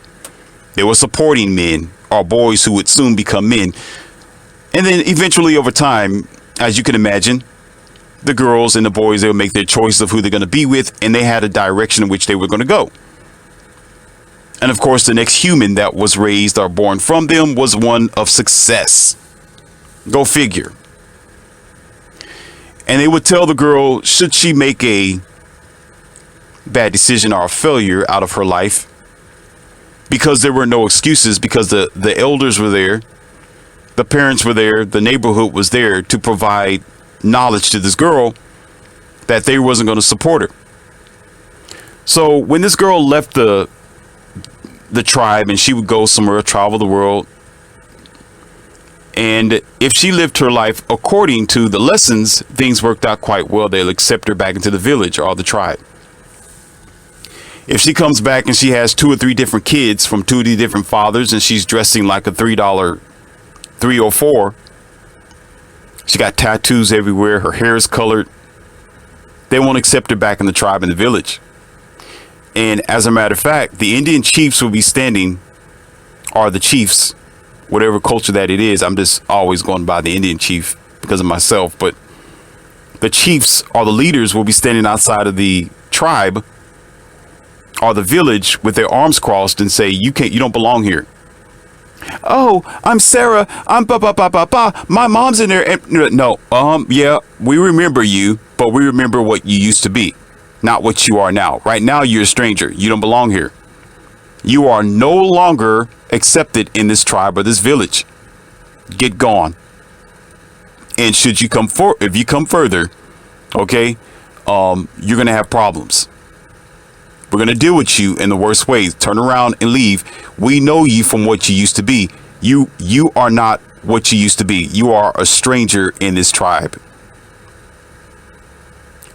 They were supporting men or boys who would soon become men. And then eventually over time, as you can imagine, the girls and the boys, they would make their choice of who they're going to be with, and they had a direction in which they were going to go. And of course, the next human that was raised or born from them was one of success. Go figure. And they would tell the girl, should she make a bad decision or a failure out of her life, because there were no excuses, because the elders were there, the parents were there, the neighborhood was there to provide knowledge to this girl that they wasn't going to support her. So when this girl left the tribe and she would go somewhere, travel the world, and if she lived her life according to the lessons, things worked out quite well. They'll accept her back into the village or the tribe. If she comes back and she has 2 or 3 different kids from 2 different fathers and she's dressing like a $3 304, she got tattoos everywhere, her hair is colored, they won't accept her back in the tribe and the village. And as a matter of fact, the Indian chiefs will be standing, or the chiefs, whatever culture that it is. I'm just always going by the Indian chief because of myself. But the chiefs or the leaders will be standing outside of the tribe or the village with their arms crossed and say, you don't belong here. Oh, I'm Sarah. I'm my mom's in there. And, no, yeah, we remember you, but we remember what you used to be, not what you are now. Right now, you're a stranger. You don't belong here. You are no longer accepted in this tribe or this village. Get gone. And should you if you come further, okay, you're going to have problems. We're going to deal with you in the worst ways. Turn around and leave. We know you from what you used to be. You are not what you used to be. You are a stranger in this tribe.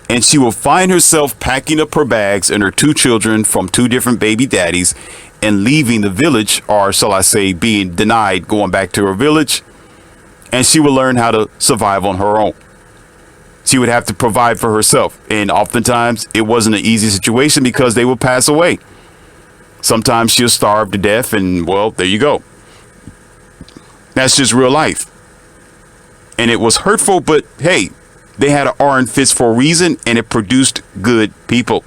And she will find herself packing up her bags and her 2 children from 2 different baby daddies and leaving the village, or shall I say being denied going back to her village. And she will learn how to survive on her own. She would have to provide for herself. And oftentimes it wasn't an easy situation because they would pass away. Sometimes she'll starve to death, and well, there you go. That's just real life. And it was hurtful, but hey, they had an iron fist for a reason, and it produced good people.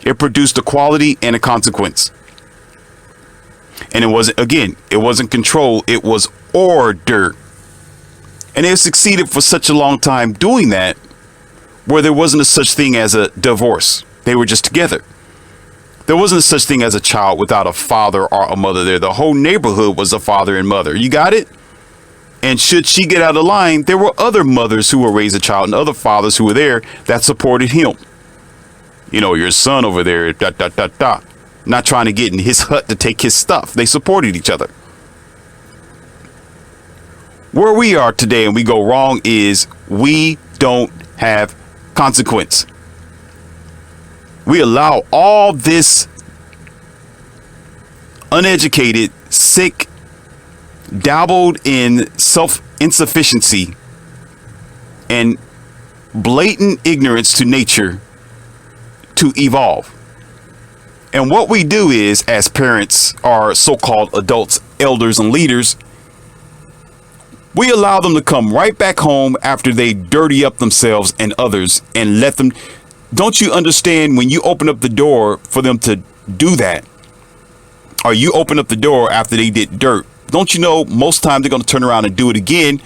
It produced a quality and a consequence. And it wasn't control, it was order. And they succeeded for such a long time doing that, where there wasn't a such thing as a divorce. They were just together. There wasn't a such thing as a child without a father or a mother there. The whole neighborhood was a father and mother. You got it? And should she get out of line, there were other mothers who would raise a child and other fathers who were there that supported him. You know, your son over there, not trying to get in his hut to take his stuff. They supported each other. Where we are today and we go wrong is we don't have consequence. We allow all this uneducated, sick, dabbled in self-insufficiency and blatant ignorance to nature to evolve. And what we do is, as parents or so-called adults, elders and leaders, we allow them to come right back home after they dirty up themselves and others and let them. Don't you understand when you open up the door for them to do that, or you open up the door after they did dirt? Don't you know most times they're going to turn around and do it again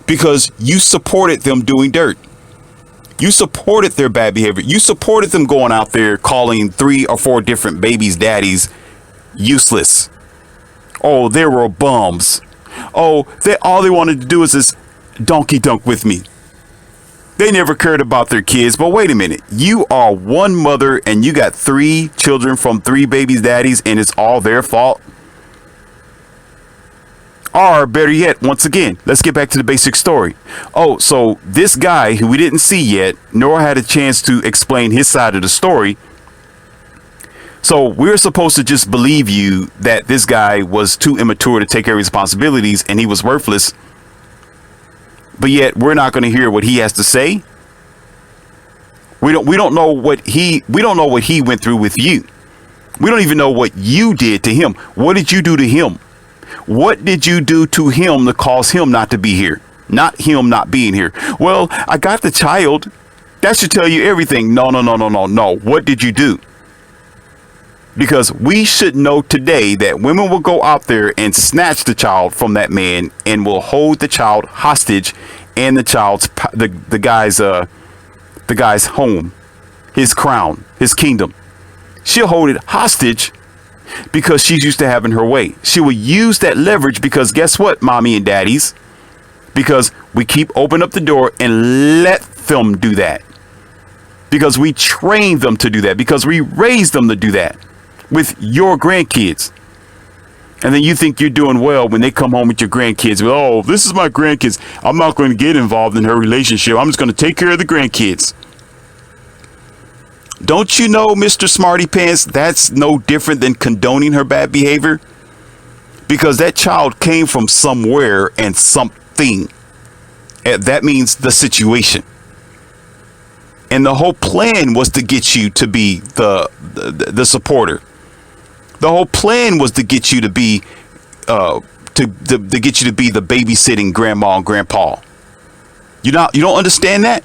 because you supported them doing dirt. You supported their bad behavior. You supported them going out there calling 3 or 4 different babies' daddies useless. Oh, they were bums. Oh, all they wanted to do is this donkey dunk with me. They never cared about their kids. But wait a minute. You are one mother and you got 3 children from 3 babies' daddies, and it's all their fault. Or better yet, once again, let's get back to the basic story. Oh, so this guy who we didn't see yet, nor had a chance to explain his side of the story. So we're supposed to just believe you that this guy was too immature to take care of responsibilities and he was worthless. But yet we're not going to hear what he has to say. We don't know what he went through with you. We don't even know what you did to him. What did you do to him? What did you do to him to cause him not to be here? Not him not being here. Well, I got the child. That should tell you everything. No. What did you do? Because we should know today that women will go out there and snatch the child from that man and will hold the child hostage and the guy's home, his crown, his kingdom. She'll hold it hostage because she's used to having her way. She will use that leverage because guess what, mommy and daddies? Because we keep opening up the door and let them do that. Because we train them to do that. Because we raise them to do that with your grandkids. And then you think you're doing well when they come home with your grandkids. Oh, this is my grandkids. I'm not going to get involved in her relationship. I'm just going to take care of the grandkids. Don't you know, Mr. Smarty Pants, that's no different than condoning her bad behavior? Because that child came from somewhere and something. And that means the situation. And the whole plan was to get you to be the supporter. The whole plan was to get you to be to get you to be the babysitting grandma and grandpa. You don't understand that?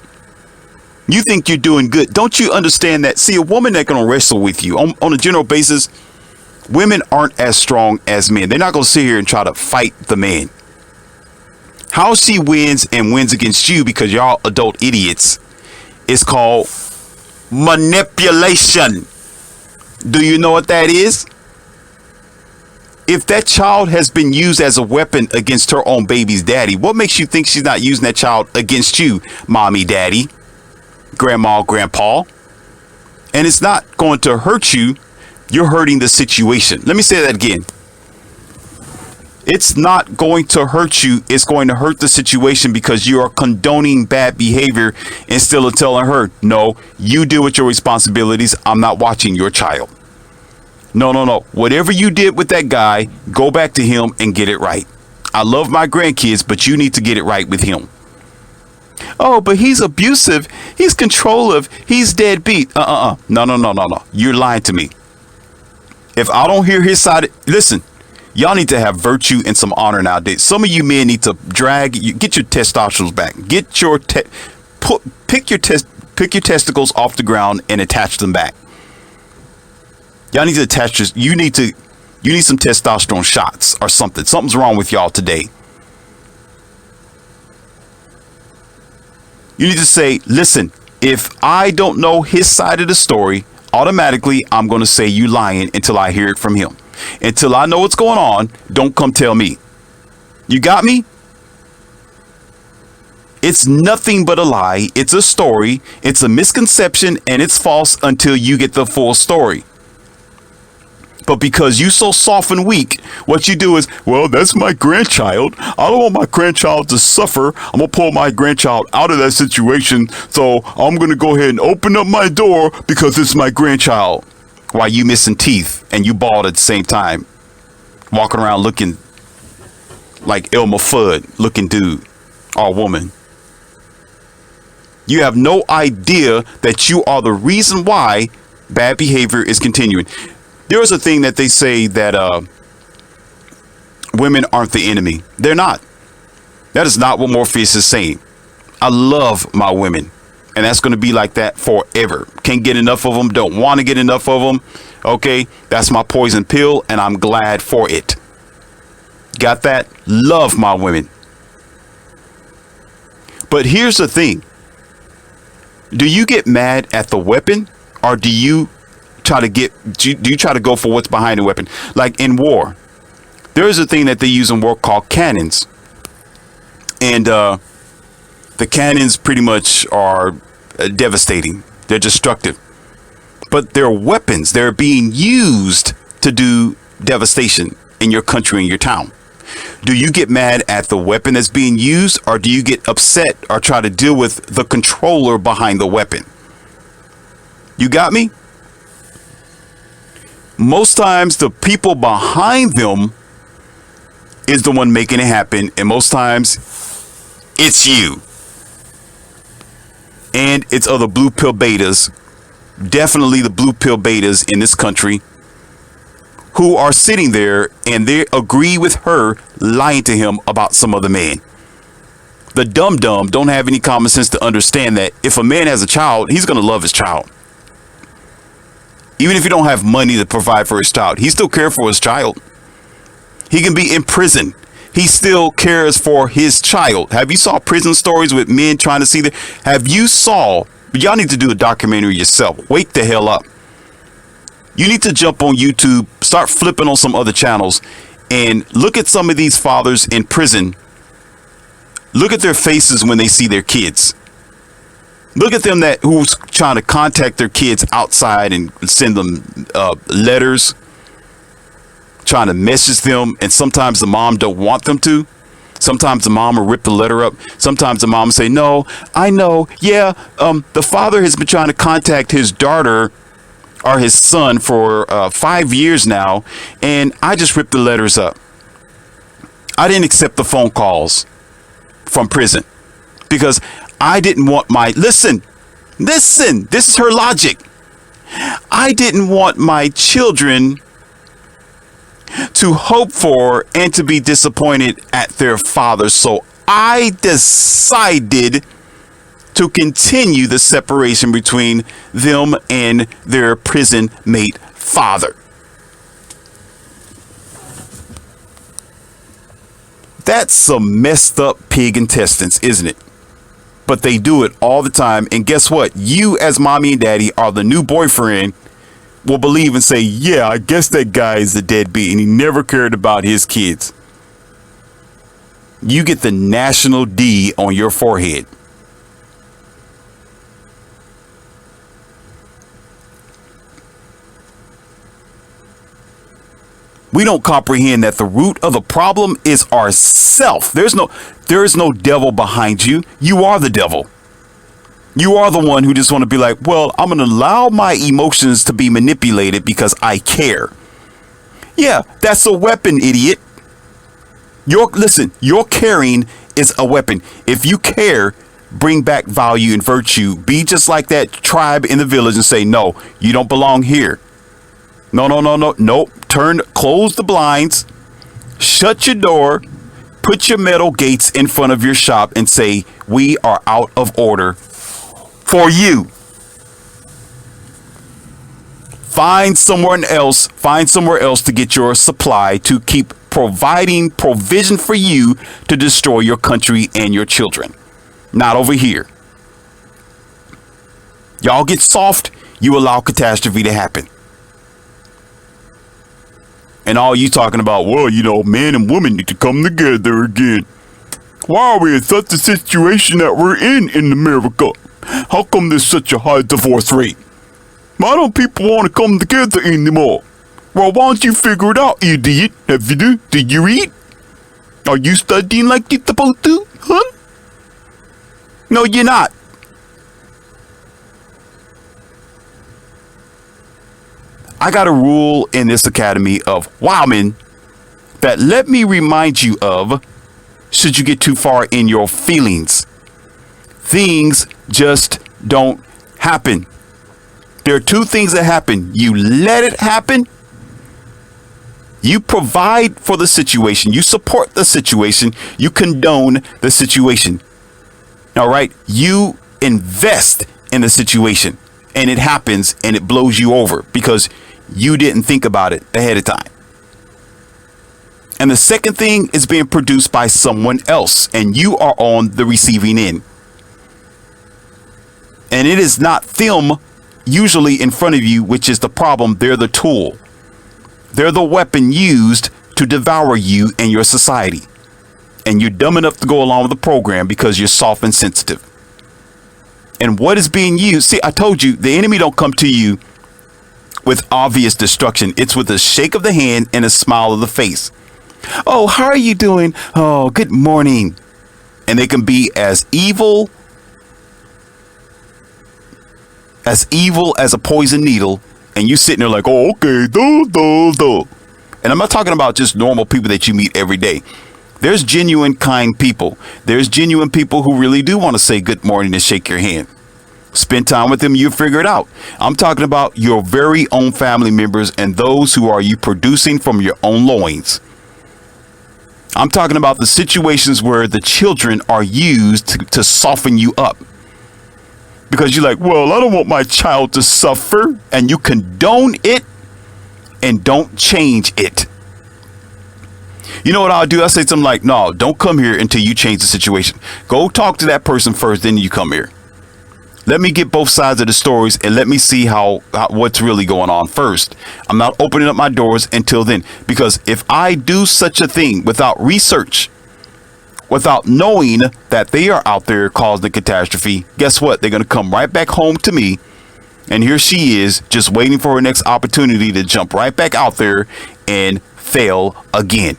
You think you're doing good. Don't you understand that? See, a woman that's going to wrestle with you on a general basis, women aren't as strong as men. They're not going to sit here and try to fight the man. How she wins and wins against you because y'all adult idiots is called manipulation. Do you know what that is? If that child has been used as a weapon against her own baby's daddy, what makes you think she's not using that child against you, mommy, daddy, grandma, grandpa? And it's not going to hurt you. You're hurting the situation. Let me say that again. It's not going to hurt you. It's going to hurt the situation because you are condoning bad behavior instead of telling her, no, you deal with your responsibilities. I'm not watching your child. No. Whatever you did with that guy, go back to him and get it right. I love my grandkids, but you need to get it right with him. Oh, but he's abusive. He's controlling. He's deadbeat. No. You're lying to me. If I don't hear his side, listen, y'all need to have virtue and some honor nowadays. Some of you men need to get your testosterone back. Get your pick your testicles off the ground and attach them back. Y'all need to attach this. You need some testosterone shots or something. Something's wrong with y'all today. You need to say, listen, if I don't know his side of the story, automatically I'm going to say you lying until I hear it from him. Until I know what's going on, don't come tell me. You got me? It's nothing but a lie. It's a story. It's a misconception and it's false until you get the full story. But because you so soft and weak, what you do is, well, that's my grandchild. I don't want my grandchild to suffer. I'm going to pull my grandchild out of that situation. So I'm going to go ahead and open up my door because it's my grandchild. While you missing teeth and you bald at the same time. Walking around looking like Elmer Fudd looking dude or woman. You have no idea that you are the reason why bad behavior is continuing. There is a thing that they say that women aren't the enemy. They're not. That is not what Morpheus is saying. I love my women. And that's going to be like that forever. Can't get enough of them. Don't want to get enough of them. Okay. That's my poison pill. And I'm glad for it. Got that? Love my women. But here's the thing. Do you get mad at the weapon, or do you do you try to go for what's behind the weapon? Like in war, there is a thing that they use in war called cannons, and the cannons pretty much are devastating. They're destructive, but they're weapons. They're being used to do devastation in your country and your town. Do you get mad at the weapon that's being used, or do you get upset or try to deal with the controller behind the weapon? You got me? Most times the people behind them is the one making it happen, and most times it's you. And it's other blue pill betas, definitely the blue pill betas in this country, who are sitting there and they agree with her lying to him about some other man. The dumb don't have any common sense to understand that if a man has a child, he's going to love his child. Even if he don't have money to provide for his child, he still cares for his child. He can be in prison. He still cares for his child. Have you saw prison stories with men trying to see that? Have you saw, y'all need to do a documentary yourself. Wake the hell up. You need to jump on YouTube, start flipping on some other channels, and look at some of these fathers in prison. Look at their faces when they see their kids. Look at them who's trying to contact their kids outside and send them letters, trying to message them, and sometimes the mom don't want them to. Sometimes the mom will rip the letter up. Sometimes the mom will say, no, I know. Yeah, the father has been trying to contact his daughter or his son for 5 years now, and I just ripped the letters up. I didn't accept the phone calls from prison because I didn't want my, listen, this is her logic. I didn't want my children to hope for and to be disappointed at their father. So I decided to continue the separation between them and their prison mate father. That's some messed up pig intestines, isn't it? But they do it all the time. And guess what? You as mommy and daddy are the new boyfriend will believe and say, yeah, I guess that guy is a deadbeat and he never cared about his kids. You get the national D on your forehead. We don't comprehend that the root of the problem is ourself. There is no devil behind you. You are the devil. You are the one who just want to be like, well, I'm going to allow my emotions to be manipulated because I care. Yeah, that's a weapon, idiot. Listen, your caring is a weapon. If you care, bring back value and virtue. Be just like that tribe in the village and say, no, you don't belong here. No. Nope. Close the blinds, shut your door, put your metal gates in front of your shop and say, we are out of order for you. Find somewhere else to get your supply to keep providing provision for you to destroy your country and your children. Not over here. Y'all get soft, you allow catastrophe to happen. And all you talking about, well, man and woman need to come together again. Why are we in such a situation that we're in America? How come there's such a high divorce rate? Why don't people want to come together anymore? Well, why don't you figure it out, idiot? Did you read? Are you studying like you're supposed to? Huh? No, you're not. I got a rule in this academy of wowmen that let me remind you of should you get too far in your feelings. Things just don't happen. There are two things that happen. You let it happen. You provide for the situation. You support the situation. You condone the situation. All right. You invest in the situation and it happens and it blows you over because you didn't think about it ahead of time. And the second thing is being produced by someone else and you are on the receiving end. And it is not them usually in front of you, which is the problem. They're the tool. They're the weapon used to devour you and your society. And you're dumb enough to go along with the program because you're soft and sensitive. And what is being used? See, I told you, the enemy don't come to you with obvious destruction. It's with a shake of the hand and a smile of the face. Oh, how are you doing? Oh, good morning. And they can be as evil as a poison needle. And you sitting there like, oh, okay, do. And I'm not talking about just normal people that you meet every day. There's genuine, kind people. There's genuine people who really do want to say good morning and shake your hand. Spend time with them, you figure it out. I'm talking about your very own family members and those who are you producing from your own loins. I'm talking about the situations where the children are used to soften you up. Because you're like, well, I don't want my child to suffer. And you condone it and don't change it. You know what I'll do? I'll say something like, no, don't come here until you change the situation. Go talk to that person first, then you come here. Let me get both sides of the stories and let me see how what's really going on first. I'm not opening up my doors until then, because if I do such a thing without research, without knowing that they are out there causing the catastrophe, guess what? They're going to come right back home to me. And here she is just waiting for her next opportunity to jump right back out there and fail again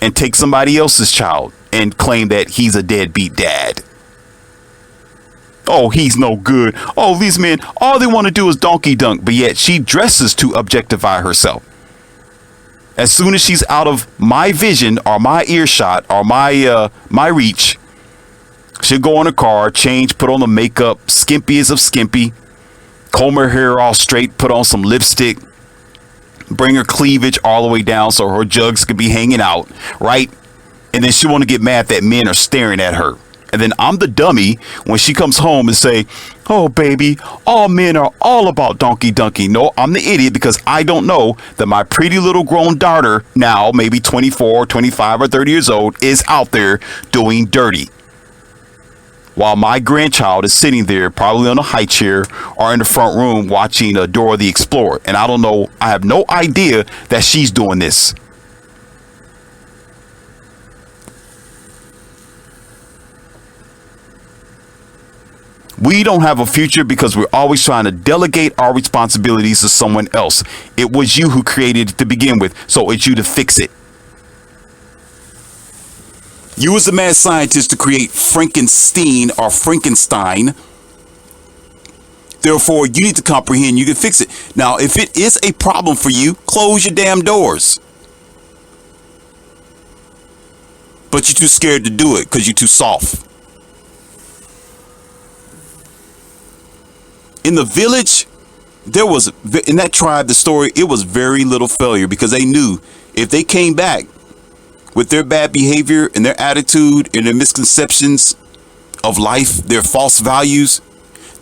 and take somebody else's child and claim that he's a deadbeat dad. Oh, he's no good. Oh, these men, all they want to do is donkey dunk, but yet she dresses to objectify herself. As soon as she's out of my vision or my earshot or my reach, she'll go in her car, change, put on the makeup, skimpy as of skimpy, comb her hair all straight, put on some lipstick, bring her cleavage all the way down so her jugs could be hanging out, right? And then she want to get mad that men are staring at her. And then I'm the dummy when she comes home and say, oh, baby, all men are all about donkey dunking. No, I'm the idiot because I don't know that my pretty little grown daughter, now maybe 24, 25 or 30 years old, is out there doing dirty. While my grandchild is sitting there probably on a high chair or in the front room watching Dora the Explorer. And I don't know, I have no idea that she's doing this. We don't have a future because we're always trying to delegate our responsibilities to someone else. It was you who created it to begin with, so it's you to fix it. You was the mad scientist to create Frankenstein or Frankenstein. Therefore, you need to comprehend you can fix it. Now, if it is a problem for you, close your damn doors. But you're too scared to do it because you're too soft. In the village, there was, in that tribe, the story, it was very little failure because they knew if they came back with their bad behavior and their attitude and their misconceptions of life, their false values,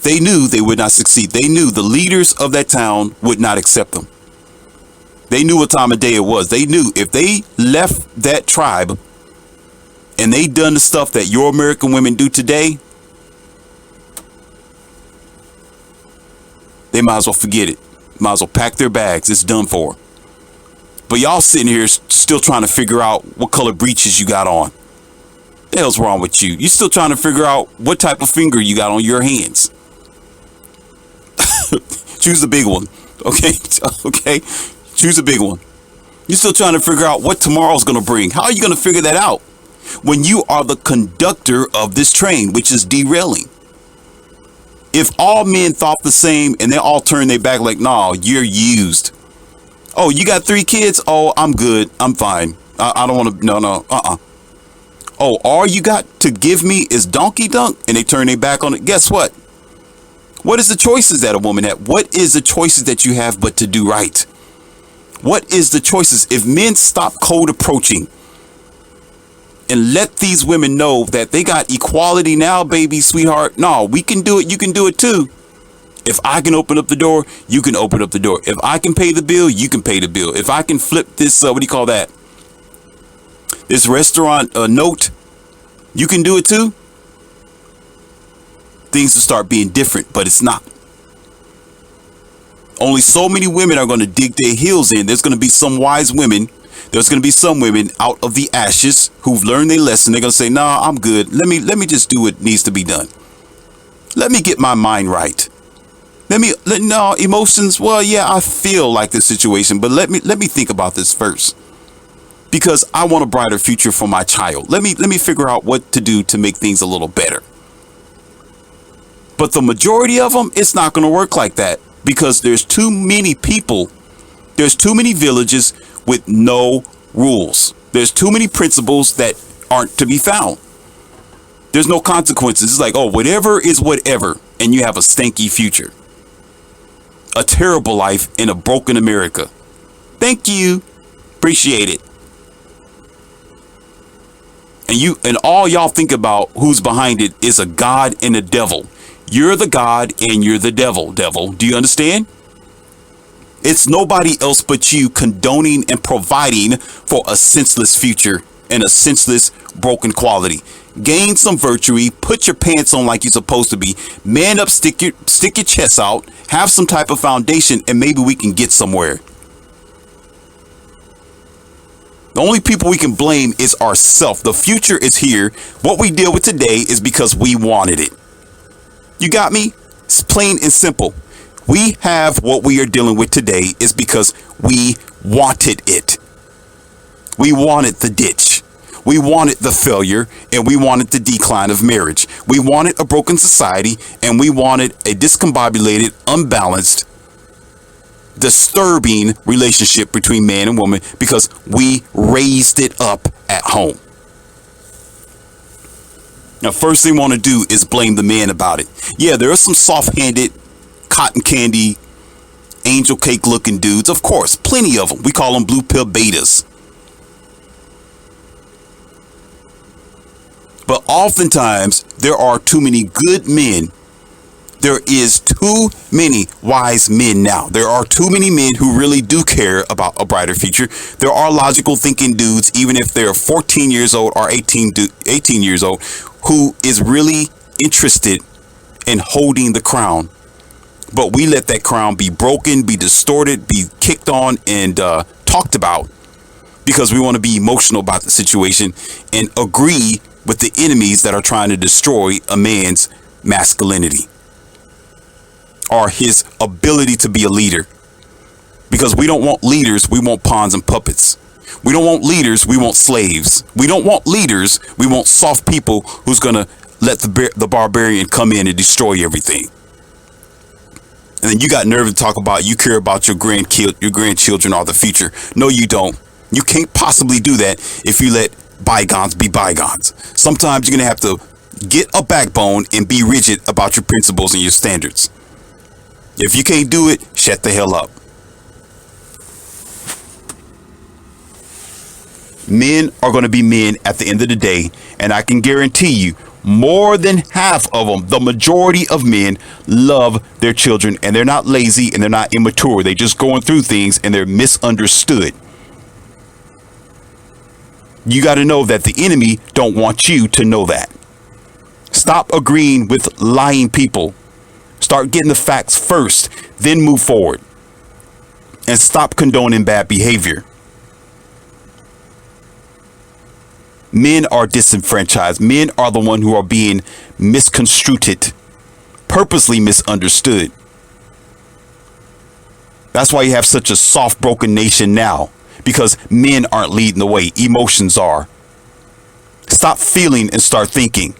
they knew they would not succeed. They knew the leaders of that town would not accept them. They knew what time of day it was. They knew if they left that tribe and they done the stuff that your American women do today, they might as well forget it. Might as well pack their bags. It's done for. But y'all sitting here still trying to figure out what color breeches you got on. The hell's wrong with you? You still trying to figure out what type of finger you got on your hands. Choose the big one. Okay? Okay? Choose a big one. You're still trying to figure out what tomorrow's going to bring. How are you going to figure that out when you are the conductor of this train, which is derailing? If all men thought the same and they all turned their back like, nah, you're used. Oh, you got 3 kids? Oh, I'm good. I'm fine. I don't want to. No. Oh, all you got to give me is donkey dunk, and they turn their back on it. Guess what? What is the choices that a woman has? What is the choices that you have but to do right? What is the choices? If men stop cold approaching and let these women know that they got equality now, baby, sweetheart. No, we can do it. You can do it too. If I can open up the door, you can open up the door. If I can pay the bill, you can pay the bill. If I can flip this, what do you call that? This restaurant note, you can do it too. things will start being different, but it's not. Only so many women are going to dig their heels in. There's going to be some wise women. There's going to be some women out of the ashes who've learned their lesson. They're going to say, "Nah, I'm good. Let me just do what needs to be done. Let me get my mind right. No emotions. Well, yeah, I feel like this situation, but let me think about this first, because I want a brighter future for my child. Let me figure out what to do to make things a little better." But the majority of them, it's not going to work like that, because there's too many people. There's too many villages with no rules. There's too many principles that aren't to be found. There's no consequences. It's like, oh, whatever is whatever, and you have a stanky future. A terrible life in a broken America. Thank you. Appreciate it. And all y'all think about who's behind it is a God and a devil. You're the God and you're the devil. Do you understand? It's nobody else but you condoning and providing for a senseless future and a senseless broken quality. Gain some virtue, put your pants on like you're supposed to be, man up, stick your chest out, have some type of foundation, and maybe we can get somewhere. The only people we can blame is ourselves. The future is here. What we deal with today is because we wanted it. You got me? It's plain and simple. We have what we are dealing with today is because we wanted it. We wanted the ditch. We wanted the failure, and we wanted the decline of marriage. We wanted a broken society, and we wanted a discombobulated, unbalanced, disturbing relationship between man and woman, because we raised it up at home. Now, first thing we want to do is blame the man about it. Yeah, there are some soft-handed, cotton candy, angel cake looking dudes. Of course, plenty of them. We call them blue pill betas. But oftentimes, there are too many good men. There is too many wise men now. There are too many men who really do care about a brighter future. There are logical thinking dudes, even if they're 14 years old or 18 years old, who is really interested in holding the crown. But we let that crown be broken, be distorted, be kicked on, and talked about, because we want to be emotional about the situation and agree with the enemies that are trying to destroy a man's masculinity or his ability to be a leader. Because we don't want leaders, we want pawns and puppets. We don't want leaders, we want slaves. We don't want leaders, we want soft people who's going to let the barbarian come in and destroy everything. And then you got nerve to talk about you care about your grandchildren or the future. No, you don't. You can't possibly do that if you let bygones be bygones. Sometimes you're going to have to get a backbone and be rigid about your principles and your standards. If you can't do it, shut the hell up. Men are going to be men at the end of the day, and I can guarantee you, more than half of them, the majority of men, love their children, and they're not lazy and they're not immature. They're just going through things and they're misunderstood. You got to know that the enemy don't want you to know that. Stop agreeing with lying people. Start getting the facts first, then move forward. And stop condoning bad behavior. Men are disenfranchised. Men are the one who are being misconstrued, purposely misunderstood. That's why you have such a soft, broken nation now, because men aren't leading the way. Emotions are. Stop feeling and start thinking.